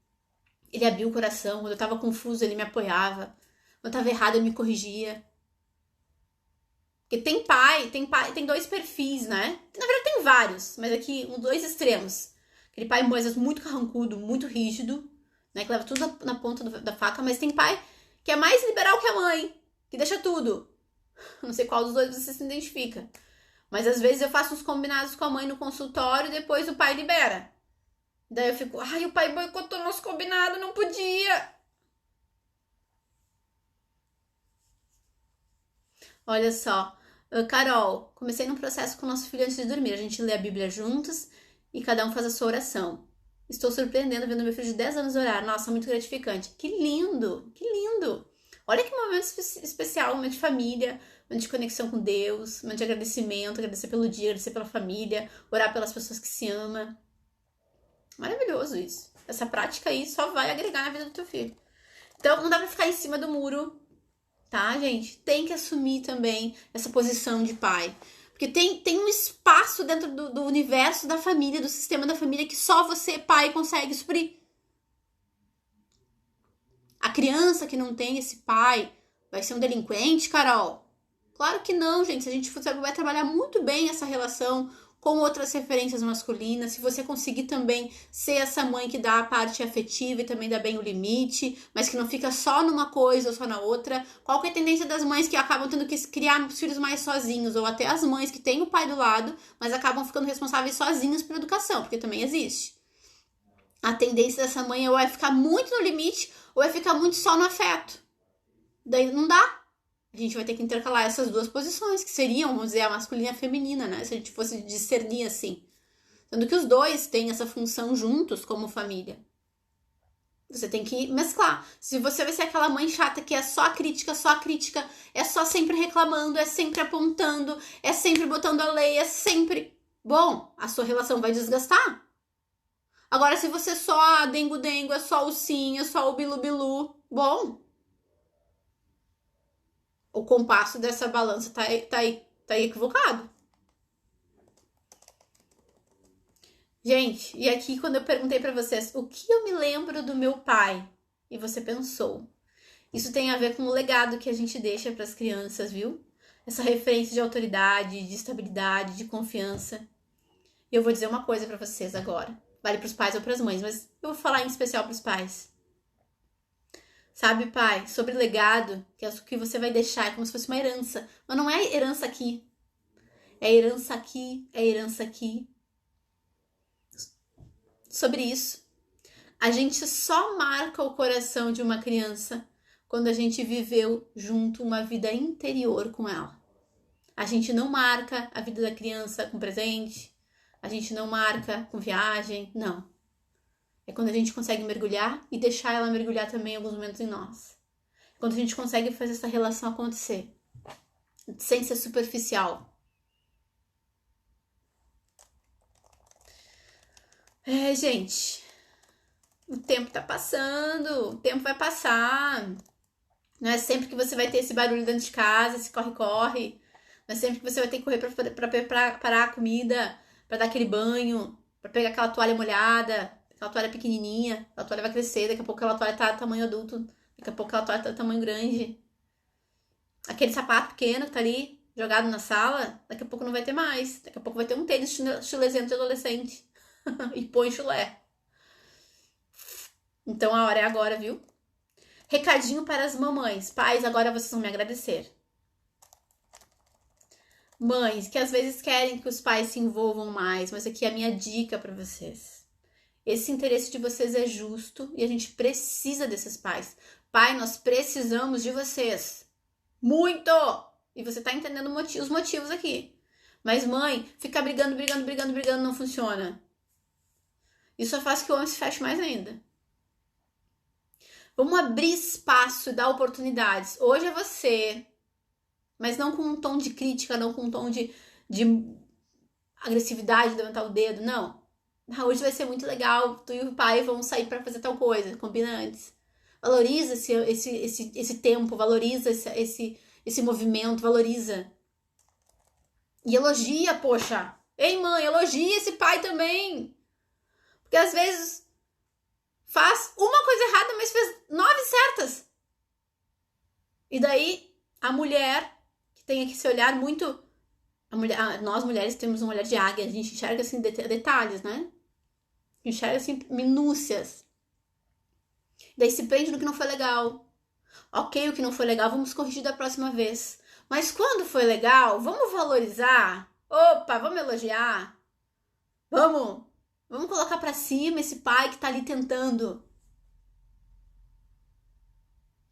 abria o coração, quando eu tava confuso, ele me apoiava. Quando eu tava errado, ele me corrigia. Porque tem dois perfis, né? Na verdade tem vários, mas aqui dois extremos. Aquele pai, às vezes, muito carrancudo, muito rígido, né? Que leva tudo na ponta da faca, mas tem pai que é mais liberal que a mãe, que deixa tudo. Não sei qual dos dois você se identifica. Mas às vezes eu faço uns combinados com a mãe no consultório e depois o pai libera. Daí eu fico, o pai boicotou nosso combinado, não podia. Olha só, Carol, comecei num processo com o nosso filho antes de dormir. A gente lê a Bíblia juntos e cada um faz a sua oração. Estou surpreendendo vendo meu filho de 10 anos orar. Nossa, muito gratificante. Que lindo, que lindo. Olha que momento especial, momento de família, momento de conexão com Deus, momento de agradecimento, agradecer pelo dia, agradecer pela família, orar pelas pessoas que se ama. Maravilhoso isso. Essa prática aí só vai agregar na vida do teu filho. Então, não dá pra ficar em cima do muro, tá, gente? Tem que assumir também essa posição de pai. Porque tem um espaço dentro do universo da família, do sistema da família, que só você, pai, consegue suprir. A A criança que não tem esse pai vai ser um delinquente, Carol? Claro que não, gente. Se a gente vai trabalhar muito bem essa relação com outras referências masculinas, se você conseguir também ser essa mãe que dá a parte afetiva e também dá bem o limite, mas que não fica só numa coisa ou só na outra. Qual que é a tendência das mães que acabam tendo que criar os filhos mais sozinhos, ou até as mães que têm o pai do lado, mas acabam ficando responsáveis sozinhos pela educação, porque também existe. A tendência dessa mãe ou é ficar muito no limite, ou é ficar muito só no afeto. Daí não dá. A gente vai ter que intercalar essas duas posições, que seriam, vamos dizer, a masculina e a feminina, né? Se a gente fosse discernir assim. Sendo que os dois têm essa função juntos como família. Você tem que mesclar. Se você vai ser aquela mãe chata que é só crítica, é só sempre reclamando, é sempre apontando, é sempre botando a lei, é sempre... Bom, a sua relação vai desgastar. Agora, se você só a dengo-dengo, é só o sim, é só o bilu-bilu, bom... O compasso dessa balança tá equivocado. Gente, e aqui quando eu perguntei pra vocês o que eu me lembro do meu pai, e você pensou, isso tem a ver com o legado que a gente deixa pras crianças, viu? Essa referência de autoridade, de estabilidade, de confiança. E eu vou dizer uma coisa pra vocês agora. Vale pros pais ou pras mães, mas eu vou falar em especial pros pais. Sabe, pai, sobre legado, que é o que você vai deixar, é como se fosse uma herança. Mas não é herança aqui. É herança aqui, é herança aqui. Sobre isso. A gente só marca o coração de uma criança quando a gente viveu junto uma vida interior com ela. A gente não marca a vida da criança com presente, a gente não marca com viagem, não. É quando a gente consegue mergulhar e deixar ela mergulhar também em alguns momentos em nós. Quando a gente consegue fazer essa relação acontecer. Sem ser superficial. Gente. O tempo tá passando. O tempo vai passar. Não é sempre que você vai ter esse barulho dentro de casa, esse corre-corre. Não é sempre que você vai ter que correr pra parar a comida, pra dar aquele banho, pra pegar aquela toalha molhada. Aquela toalha pequenininha, aquela toalha vai crescer, daqui a pouco aquela toalha tá tamanho adulto, daqui a pouco aquela toalha tá tamanho grande. Aquele sapato pequeno que tá ali, jogado na sala, daqui a pouco não vai ter mais. Daqui a pouco vai ter um tênis chulezento de adolescente. E põe chulé. Então a hora é agora, viu? Recadinho para as mamães. Pais, agora vocês vão me agradecer. Mães, que às vezes querem que os pais se envolvam mais, mas aqui é a minha dica para vocês. Esse interesse de vocês é justo e a gente precisa desses pais. Pai, nós precisamos de vocês. Muito! E você tá entendendo os motivos aqui. Mas mãe, ficar brigando não funciona. Isso só faz que o homem se feche mais ainda. Vamos abrir espaço e dar oportunidades. Hoje é você, mas não com um tom de crítica, não com um tom de agressividade, de levantar o dedo, não. Hoje vai ser muito legal, tu e o pai vão sair pra fazer tal coisa, combina antes. Valoriza esse tempo, valoriza esse movimento, valoriza. E elogia, poxa. Ei, mãe, elogia esse pai também. Porque às vezes faz uma coisa errada, mas fez 9 certas. E daí, a mulher, que tem aqui esse olhar muito... nós mulheres temos um olhar de águia, a gente enxerga assim detalhes, né? Enxerga assim minúcias. Daí se prende no que não foi legal. Ok, o que não foi legal, vamos corrigir da próxima vez. Mas quando foi legal, vamos valorizar. Opa, vamos elogiar. Vamos colocar pra cima esse pai que tá ali tentando.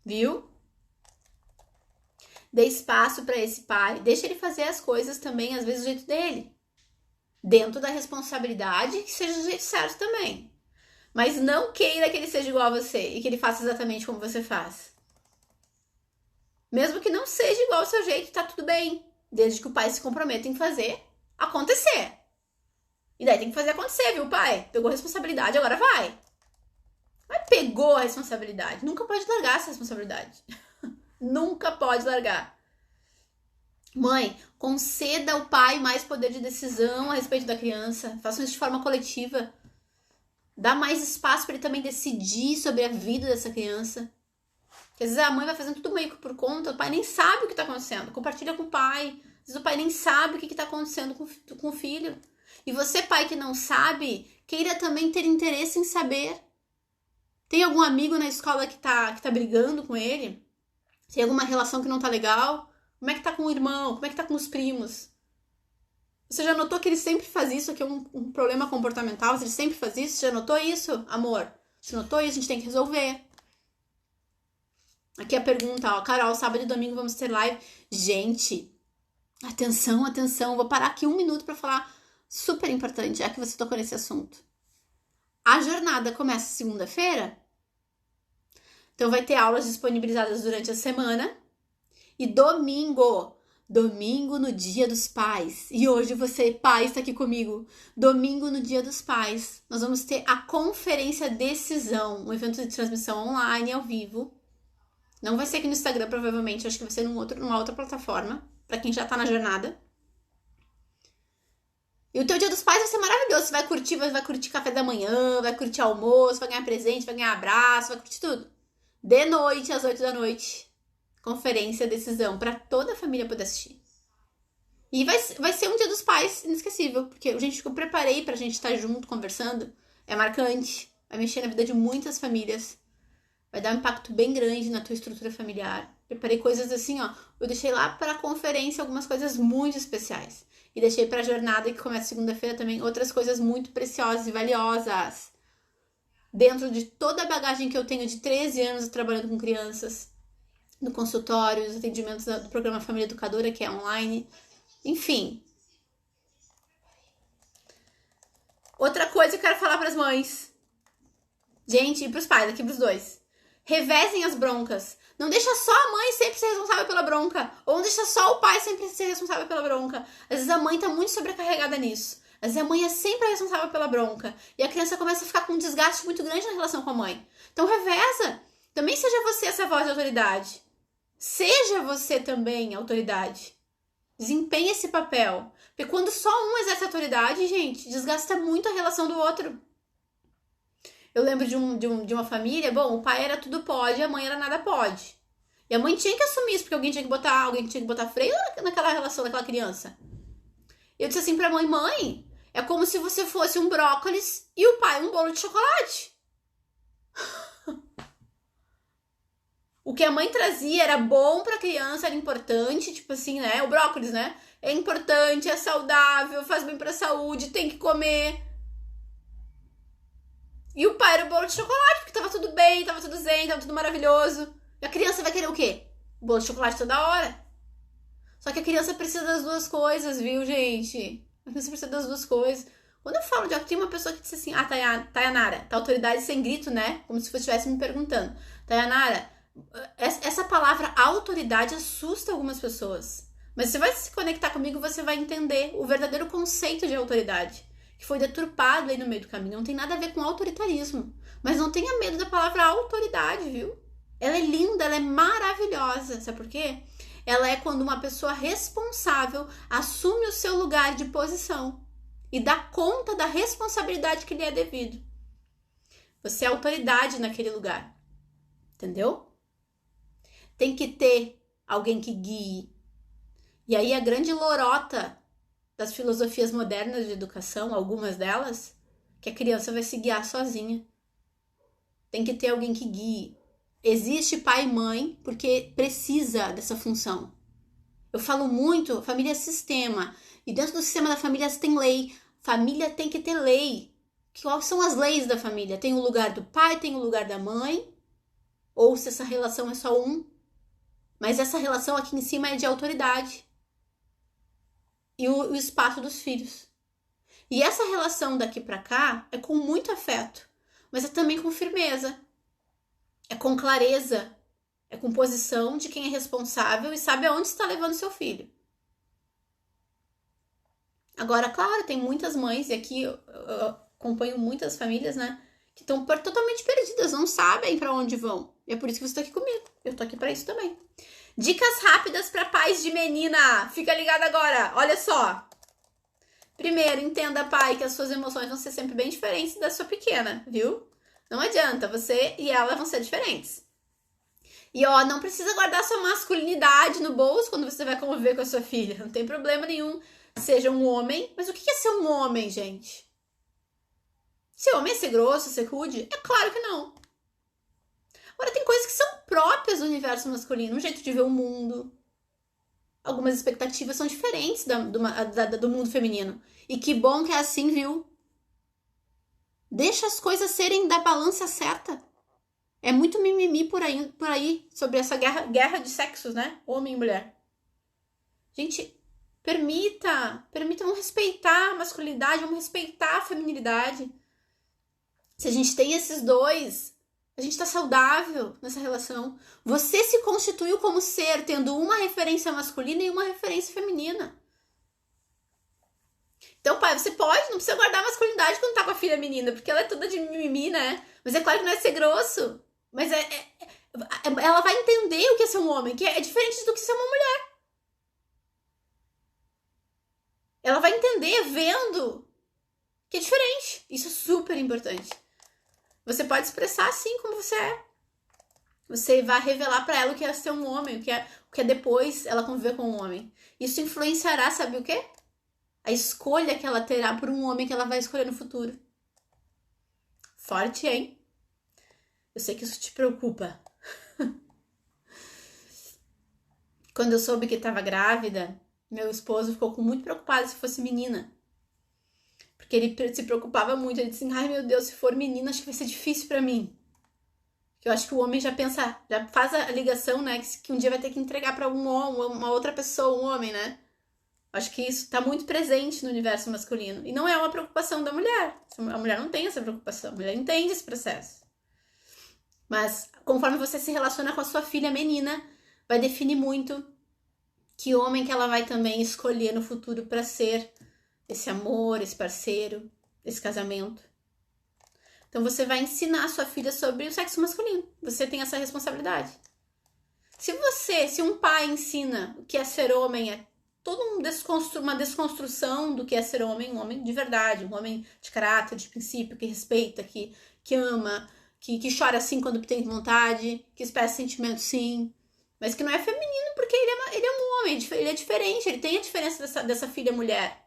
Viu? Dê espaço pra esse pai. Deixa ele fazer as coisas também, às vezes, do jeito dele. Dentro da responsabilidade, que seja do jeito certo também. Mas não queira que ele seja igual a você e que ele faça exatamente como você faz. Mesmo que não seja igual ao seu jeito, tá tudo bem. Desde que o pai se comprometa em fazer acontecer. E daí tem que fazer acontecer, viu, pai? Pegou a responsabilidade, agora vai. Mas pegou a responsabilidade. Nunca pode largar essa responsabilidade. Nunca pode largar. Mãe, conceda ao pai mais poder de decisão a respeito da criança. Façam isso de forma coletiva. Dá mais espaço para ele também decidir sobre a vida dessa criança. Porque às vezes a mãe vai fazendo tudo meio que por conta, o pai nem sabe o que tá acontecendo. Compartilha com o pai. Às vezes o pai nem sabe o que tá acontecendo com o filho. E você, pai que não sabe, queira também ter interesse em saber. Tem algum amigo na escola que tá brigando com ele? Tem alguma relação que não tá legal? Como é que tá com o irmão? Como é que tá com os primos? Você já notou que ele sempre faz isso? Que é um problema comportamental? Ele sempre faz isso? Você já notou isso, amor? Você notou isso? A gente tem que resolver. Aqui a pergunta, ó. Carol, sábado e domingo vamos ter live. Gente, atenção, atenção. Vou parar aqui 1 minuto pra falar. Super importante, já que você tocou nesse assunto. A jornada começa segunda-feira. Então vai ter aulas disponibilizadas durante a semana. E domingo no Dia dos Pais. E hoje você, pai, está aqui comigo. Domingo no Dia dos Pais, nós vamos ter a Conferência Decisão, um evento de transmissão online, ao vivo. Não vai ser aqui no Instagram, provavelmente. Acho que vai ser numa outra plataforma, para quem já tá na jornada. E o teu Dia dos Pais vai ser maravilhoso. Você vai curtir café da manhã, vai curtir almoço, vai ganhar presente, vai ganhar abraço, vai curtir tudo. De noite, às 8 da noite. Conferência Decisão, para toda a família poder assistir. E vai ser um Dia dos Pais inesquecível, porque gente, eu preparei pra gente estar junto, conversando. É marcante, vai mexer na vida de muitas famílias. Vai dar um impacto bem grande na tua estrutura familiar. Preparei coisas assim, ó. Eu deixei lá para a conferência algumas coisas muito especiais. E deixei para a jornada que começa segunda-feira também outras coisas muito preciosas e valiosas. Dentro de toda a bagagem que eu tenho de 13 anos trabalhando com crianças, no consultório, os atendimentos do programa Família Educadora, que é online. Enfim. Outra coisa que eu quero falar para as mães. Gente, e para os pais, aqui para os dois. Revezem as broncas. Não deixa só a mãe sempre ser responsável pela bronca. Ou não deixa só o pai sempre ser responsável pela bronca. Às vezes a mãe tá muito sobrecarregada nisso. Às vezes a mãe é sempre a responsável pela bronca. E a criança começa a ficar com um desgaste muito grande na relação com a mãe. Então reveza. Também seja você essa voz de autoridade. Seja você também autoridade. Desempenhe esse papel. Porque quando só um exerce autoridade, gente, desgasta muito a relação do outro. Eu lembro de uma família, bom, o pai era tudo pode e a mãe era nada pode. E a mãe tinha que assumir isso, porque alguém tinha que botar freio naquela relação daquela criança. Eu disse assim pra mãe, é como se você fosse um brócolis e o pai um bolo de chocolate. O que a mãe trazia era bom pra criança, era importante, tipo assim, né? O brócolis, né? É importante, é saudável, faz bem pra saúde, tem que comer. E o pai era o bolo de chocolate, porque tava tudo bem, tava tudo zen, tava tudo maravilhoso. E a criança vai querer o quê? O bolo de chocolate toda hora. Só que a criança precisa das duas coisas, viu, gente? A criança precisa das duas coisas. Quando eu falo de... Tem uma pessoa que disse assim, Tayanara, tá autoridade sem grito, né? Como se você estivesse me perguntando. Tayanara, essa palavra autoridade assusta algumas pessoas. Mas você vai se conectar comigo, você vai entender o verdadeiro conceito de autoridade, que foi deturpado aí no meio do caminho. Não tem nada a ver com autoritarismo. Mas não tenha medo da palavra autoridade, viu? Ela é linda, ela é maravilhosa. Sabe por quê? Ela é quando uma pessoa responsável assume o seu lugar de posição e dá conta da responsabilidade que lhe é devido. Você é autoridade naquele lugar. Entendeu? Tem que ter alguém que guie. E aí a grande lorota das filosofias modernas de educação, algumas delas, que a criança vai se guiar sozinha. Tem que ter alguém que guie. Existe pai e mãe porque precisa dessa função. Eu falo muito, família é sistema. E dentro do sistema da família tem lei. Família tem que ter lei. Quais são as leis da família? Tem o lugar do pai, tem o lugar da mãe. Ou se essa relação é só um. Mas essa relação aqui em cima é de autoridade. E o espaço dos filhos. E essa relação daqui pra cá é com muito afeto, mas é também com firmeza, é com clareza, é com posição de quem é responsável e sabe aonde está levando seu filho. Agora, claro, tem muitas mães, e aqui eu acompanho muitas famílias, né, que estão totalmente perdidas, não sabem pra onde vão. E é por isso que você tá aqui comigo. Eu tô aqui pra isso também. Dicas rápidas para pais de menina. Fica ligado agora. Olha só. Primeiro, entenda, pai, que as suas emoções vão ser sempre bem diferentes da sua pequena, viu? Não adianta. Você e ela vão ser diferentes. E ó, não precisa guardar sua masculinidade no bolso quando você vai conviver com a sua filha. Não tem problema nenhum. Seja um homem. Mas o que é ser um homem, gente? Ser homem é ser grosso, ser rude? É claro que não. Agora, tem coisas que são próprias do universo masculino. Um jeito de ver o mundo. Algumas expectativas são diferentes do mundo feminino. E que bom que é assim, viu? Deixa as coisas serem da balança certa. É muito mimimi por aí sobre essa guerra de sexos, né? Homem e mulher. Gente, vamos respeitar a masculinidade, vamos respeitar a feminilidade. Se a gente tem esses dois, a gente tá saudável nessa relação. Você se constituiu como ser, tendo uma referência masculina e uma referência feminina. Então, pai, você não precisa guardar a masculinidade quando tá com a filha menina, porque ela é toda de mimimi, né? Mas é claro que não é ser grosso. Mas ela vai entender o que é ser um homem, que é diferente do que ser uma mulher. Ela vai entender vendo que é diferente. Isso é super importante. Você pode expressar assim como você é. Você vai revelar pra ela o que é ser um homem, o que é depois ela conviver com um homem. Isso influenciará, sabe o quê? A escolha que ela terá por um homem que ela vai escolher no futuro. Forte, hein? Eu sei que isso te preocupa. Quando eu soube que estava grávida, meu esposo ficou muito preocupado se fosse menina. Porque ele se preocupava muito. Ele disse, ai meu Deus, se for menina, acho que vai ser difícil pra mim. Eu acho que o homem já pensa, já faz a ligação, né? Que um dia vai ter que entregar pra uma outra pessoa, um homem, né? Acho que isso tá muito presente no universo masculino. E não é uma preocupação da mulher. A mulher não tem essa preocupação. A mulher entende esse processo. Mas conforme você se relaciona com a sua filha menina, vai definir muito que homem que ela vai também escolher no futuro para ser esse amor, esse parceiro, esse casamento. Então você vai ensinar a sua filha sobre o sexo masculino. Você tem essa responsabilidade. Se um pai ensina o que é ser homem, é toda uma desconstrução do que é ser homem, um homem de verdade, um homem de caráter, de princípio, que respeita, que ama, que chora sim quando tem vontade, que expressa sentimento sim, mas que não é feminino porque ele é um homem, ele é diferente, ele tem a diferença dessa filha mulher.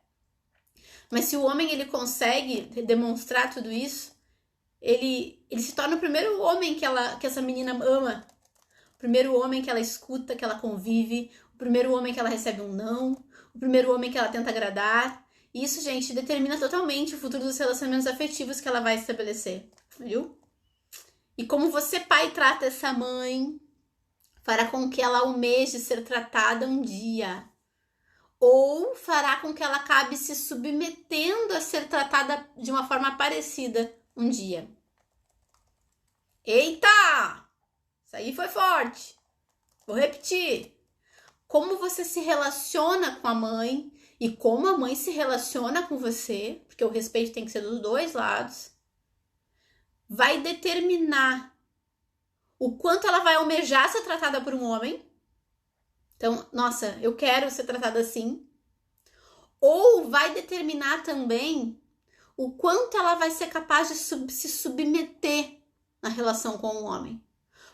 Mas se o homem ele consegue demonstrar tudo isso, ele se torna o primeiro homem que essa menina ama, o primeiro homem que ela escuta, que ela convive, o primeiro homem que ela recebe um não, o primeiro homem que ela tenta agradar. E isso, gente, determina totalmente o futuro dos relacionamentos afetivos que ela vai estabelecer, viu? E como você, pai, trata essa mãe, fará com que ela almeje ser tratada um dia. Ou fará com que ela acabe se submetendo a ser tratada de uma forma parecida um dia. Eita! Isso aí foi forte. Vou repetir. Como você se relaciona com a mãe e como a mãe se relaciona com você, porque o respeito tem que ser dos dois lados, vai determinar o quanto ela vai almejar ser tratada por um homem. Então, nossa, eu quero ser tratada assim. Ou vai determinar também o quanto ela vai ser capaz de se submeter na relação com o homem.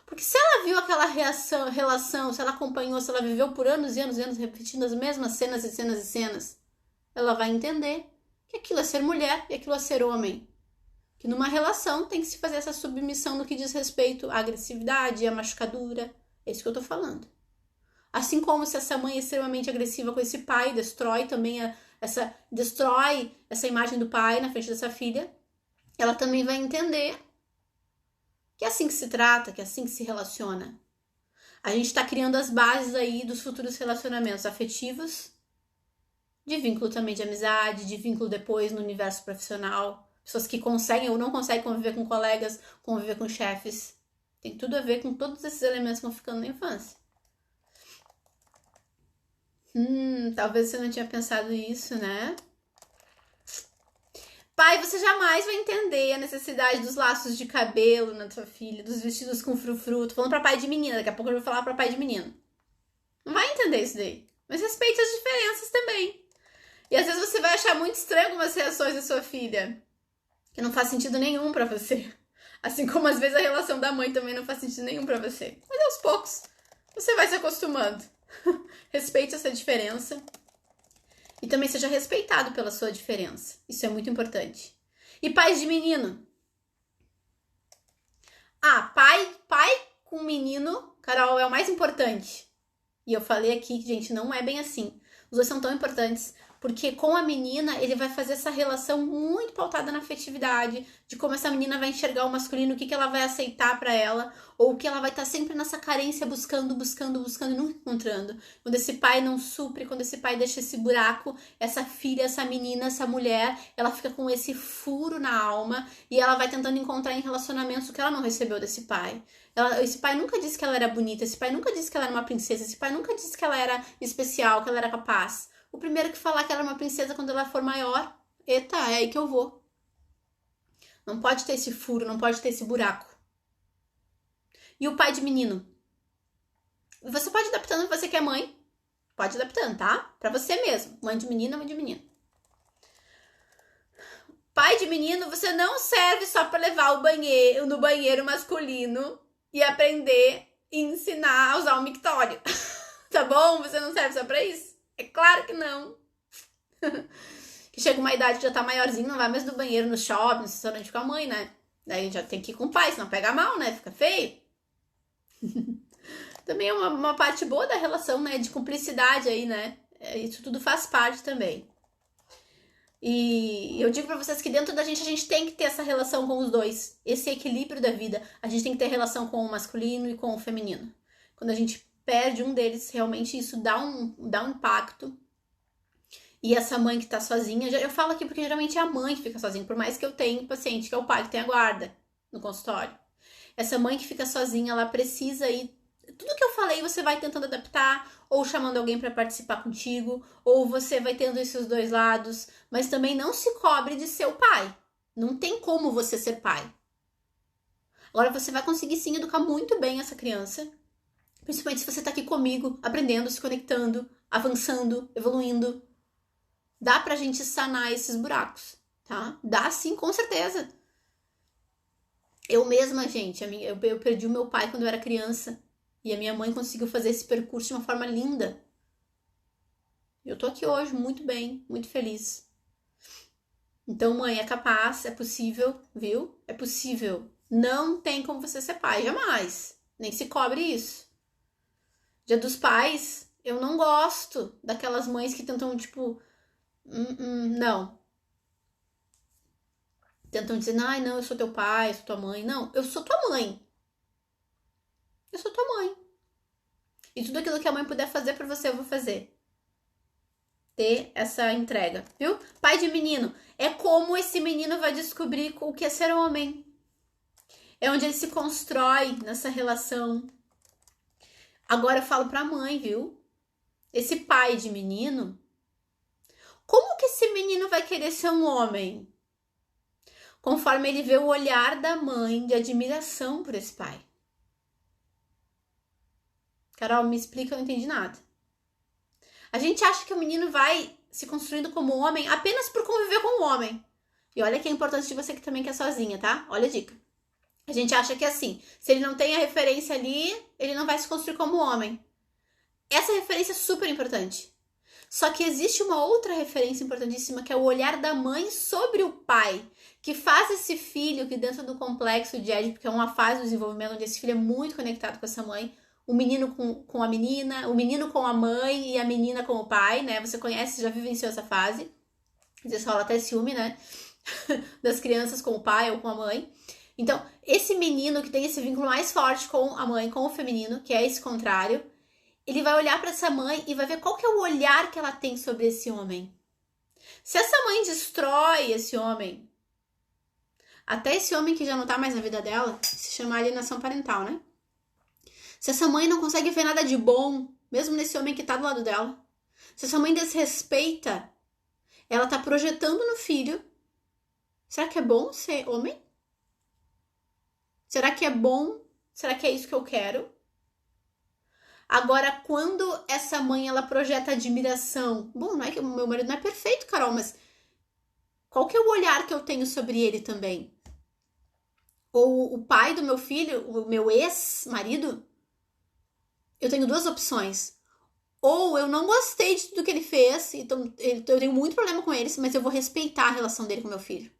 Porque se ela viu aquela relação, se ela acompanhou, se ela viveu por anos e anos e anos repetindo as mesmas cenas e cenas e cenas, ela vai entender que aquilo é ser mulher e aquilo é ser homem. Que numa relação tem que se fazer essa submissão no que diz respeito à agressividade, à machucadura. É isso que eu tô falando. Assim como se essa mãe é extremamente agressiva com esse pai, destrói essa imagem do pai na frente dessa filha, ela também vai entender que é assim que se trata, que é assim que se relaciona. A gente tá criando as bases aí dos futuros relacionamentos afetivos, de vínculo também de amizade, de vínculo depois no universo profissional. Pessoas que conseguem ou não conseguem conviver com colegas, conviver com chefes. Tem tudo a ver com todos esses elementos que vão ficando na infância. Talvez você não tinha pensado nisso, né? Pai, você jamais vai entender a necessidade dos laços de cabelo na tua filha, dos vestidos com frufru. Tô falando pra pai de menina, daqui a pouco eu vou falar pra pai de menino. Não vai entender isso daí. Mas respeite as diferenças também. E às vezes você vai achar muito estranho algumas reações da sua filha, que não faz sentido nenhum pra você. Assim como às vezes a relação da mãe também não faz sentido nenhum pra você. Mas aos poucos, você vai se acostumando. Respeite essa diferença. E também seja respeitado pela sua diferença. Isso é muito importante. E pais de menino? Pai com menino, Carol, é o mais importante. E eu falei aqui que, gente, não é bem assim. Os dois são tão importantes, porque com a menina, ele vai fazer essa relação muito pautada na afetividade, de como essa menina vai enxergar o masculino, o que ela vai aceitar pra ela, ou que ela vai estar sempre nessa carência, buscando e nunca encontrando. Quando esse pai não supre, quando esse pai deixa esse buraco, essa filha, essa menina, essa mulher, ela fica com esse furo na alma, e ela vai tentando encontrar em relacionamentos o que ela não recebeu desse pai. Esse pai nunca disse que ela era bonita, esse pai nunca disse que ela era uma princesa, esse pai nunca disse que ela era especial, que ela era capaz. O primeiro que falar que ela é uma princesa quando ela for maior, eita, é aí que eu vou. Não pode ter esse furo, não pode ter esse buraco. E o pai de menino? Você pode ir adaptando, você que é mãe, pode ir adaptando, tá? Pra você mesmo, mãe de menino, mãe de menino. Pai de menino, você não serve só pra levar no banheiro masculino e aprender e ensinar a usar o mictório. Tá bom? Você não serve só pra isso? É claro que não. Que chega uma idade que já tá maiorzinho, não vai mais no banheiro, no shopping, no restaurante com a mãe, né? Daí já tem que ir com o pai, senão pega mal, né? Fica feio. Também é uma parte boa da relação, né? De cumplicidade aí, né? Isso tudo faz parte também. E eu digo pra vocês que dentro da gente, a gente tem que ter essa relação com os dois. Esse equilíbrio da vida. A gente tem que ter relação com o masculino e com o feminino. Quando a gente perde um deles, realmente isso dá um impacto. E essa mãe que tá sozinha, eu falo aqui porque geralmente é a mãe que fica sozinha, por mais que eu tenha paciente que é o pai que tem a guarda no consultório. Essa mãe que fica sozinha, ela precisa ir. Tudo que eu falei, você vai tentando adaptar, ou chamando alguém para participar contigo, ou você vai tendo esses dois lados, mas também não se cobre de ser o pai. Não tem como você ser pai. Agora você vai conseguir sim educar muito bem essa criança, principalmente se você tá aqui comigo, aprendendo, se conectando, avançando, evoluindo. Dá pra gente sanar esses buracos, tá? Dá sim, com certeza. Eu mesma, gente, eu perdi o meu pai quando eu era criança. E a minha mãe conseguiu fazer esse percurso de uma forma linda. Eu tô aqui hoje muito bem, muito feliz. Então, mãe, é capaz, é possível, viu? É possível. Não tem como você ser pai, jamais. Nem se cobre isso. Dia dos Pais, eu não gosto daquelas mães que tentam, tipo... não. Tentam dizer, ai, não, eu sou teu pai, eu sou tua mãe. Não, eu sou tua mãe. Eu sou tua mãe. E tudo aquilo que a mãe puder fazer por você, eu vou fazer. Ter essa entrega, viu? Pai de menino. É como esse menino vai descobrir o que é ser homem. É onde ele se constrói nessa relação. Agora eu falo pra mãe, viu? Esse pai de menino, como que esse menino vai querer ser um homem? Conforme ele vê o olhar da mãe de admiração por esse pai. Carol, me explica, eu não entendi nada. A gente acha que o menino vai se construindo como homem apenas por conviver com o homem. E olha que é importante de você que também quer sozinha, tá? Olha a dica. A gente acha que assim, se ele não tem a referência ali, ele não vai se construir como homem. Essa referência é super importante. Só que existe uma outra referência importantíssima, que é o olhar da mãe sobre o pai, que faz esse filho, que dentro do complexo de Édipo, que é uma fase do desenvolvimento onde esse filho é muito conectado com essa mãe, o menino com a menina, o menino com a mãe e a menina com o pai, né? Você conhece, já vivenciou essa fase. Às vezes rola até ciúme, né? Das crianças com o pai ou com a mãe. Então, esse menino que tem esse vínculo mais forte com a mãe, com o feminino, que é esse contrário, ele vai olhar para essa mãe e vai ver qual que é o olhar que ela tem sobre esse homem. Se essa mãe destrói esse homem, até esse homem que já não tá mais na vida dela, se chama alienação parental, né? Se essa mãe não consegue ver nada de bom, mesmo nesse homem que tá do lado dela, se essa mãe desrespeita, ela tá projetando no filho. Será que é bom ser homem? Será que é bom? Será que é isso que eu quero? Agora, quando essa mãe, ela projeta admiração, bom, não é que o meu marido não é perfeito, Carol, mas qual que é o olhar que eu tenho sobre ele também? ou o pai do meu filho, o meu ex-marido, eu tenho duas opções. Ou eu não gostei de tudo que ele fez, então eu tenho muito problema com ele, mas eu vou respeitar a relação dele com meu filho.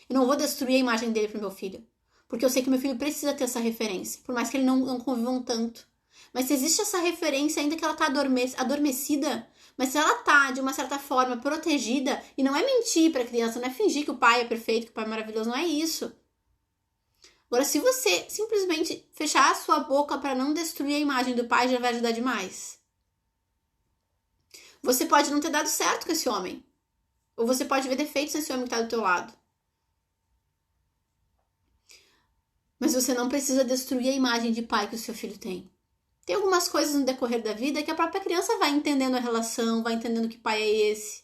Eu não vou destruir a imagem dele pro meu filho. Porque eu sei que meu filho precisa ter essa referência, por mais que ele não convivam tanto. Mas se existe essa referência, ainda que ela tá adormecida, mas se ela tá, de uma certa forma, protegida, e não é mentir pra criança, não é fingir que o pai é perfeito, que o pai é maravilhoso, não é isso. Agora, se você simplesmente fechar a sua boca para não destruir a imagem do pai, já vai ajudar demais. Você pode não ter dado certo com esse homem. Ou você pode ver defeitos nesse homem que tá do teu lado. Mas você não precisa destruir a imagem de pai que o seu filho tem. Tem algumas coisas no decorrer da vida que a própria criança vai entendendo a relação, vai entendendo que pai é esse.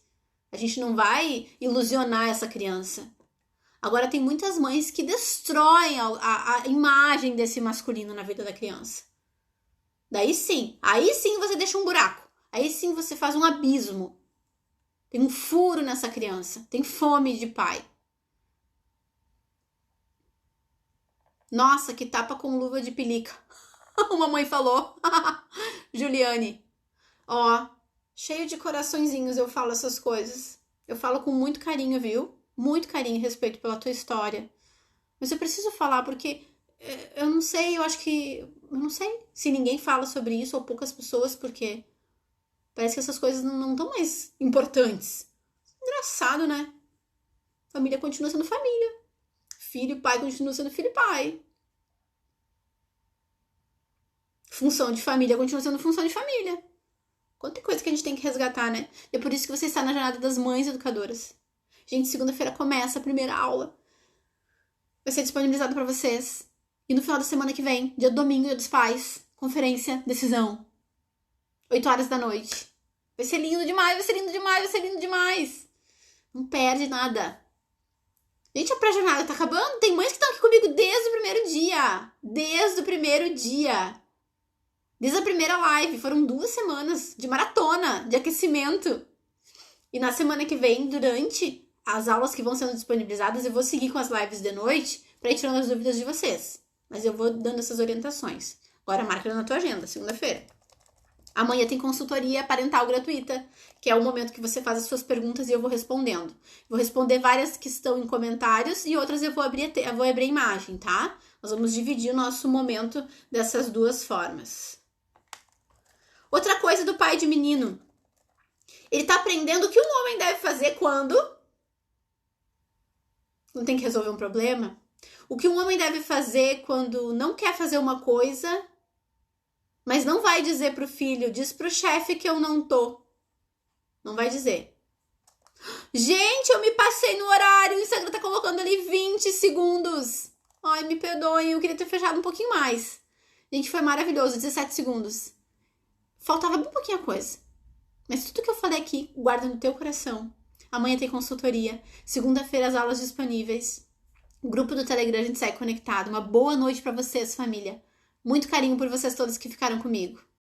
A gente não vai ilusionar essa criança. Agora, tem muitas mães que destroem a imagem desse masculino na vida da criança. Daí sim, aí sim você deixa um buraco. Aí sim você faz um abismo. Tem um furo nessa criança. Tem fome de pai. Nossa, que tapa com luva de pelica. Uma mãe falou. Juliane. Ó, cheio de coraçõezinhos eu falo essas coisas. Eu falo com muito carinho, viu? Muito carinho e respeito pela tua história. Mas eu preciso falar porque eu não sei, eu acho que... Eu não sei se ninguém fala sobre isso ou poucas pessoas, porque parece que essas coisas não estão mais importantes. Engraçado, né? Família continua sendo família. Filho e pai continua sendo filho e pai. Função de família continua sendo função de família. Quanta coisa que a gente tem que resgatar, né? E é por isso que você está na jornada das mães educadoras. Gente, segunda-feira começa a primeira aula. Vai ser disponibilizado para vocês. E no final da semana que vem, dia domingo, dia dos pais, conferência, decisão. 8 horas da noite. Vai ser lindo demais, vai ser lindo demais, vai ser lindo demais. Não perde nada. Gente, a pré-jornada tá acabando. Tem mães que estão aqui comigo desde o primeiro dia. Desde o primeiro dia. Desde a primeira live. Foram 2 semanas de maratona, de aquecimento. E na semana que vem, durante as aulas que vão sendo disponibilizadas, eu vou seguir com as lives de noite para ir tirando as dúvidas de vocês. Mas eu vou dando essas orientações. Agora marca na tua agenda, segunda-feira. Amanhã tem consultoria parental gratuita, que é o momento que você faz as suas perguntas e eu vou respondendo. Vou responder várias que estão em comentários e outras eu vou abrir a imagem, tá? Nós vamos dividir o nosso momento dessas duas formas. Outra coisa do pai de menino. Ele tá aprendendo o que um homem deve fazer quando não tem que resolver um problema. O que um homem deve fazer quando não quer fazer uma coisa, mas não vai dizer pro filho, diz pro chefe que eu não tô. Não vai dizer. Gente, eu me passei no horário, o Instagram tá colocando ali 20 segundos. Ai, me perdoem, eu queria ter fechado um pouquinho mais. Gente, foi maravilhoso, 17 segundos. Faltava bem pouquinha coisa. Mas tudo que eu falei aqui, guarda no teu coração. Amanhã tem consultoria. Segunda-feira as aulas disponíveis. O grupo do Telegram a gente segue conectado. Uma boa noite pra vocês, família. Muito carinho por vocês todos que ficaram comigo.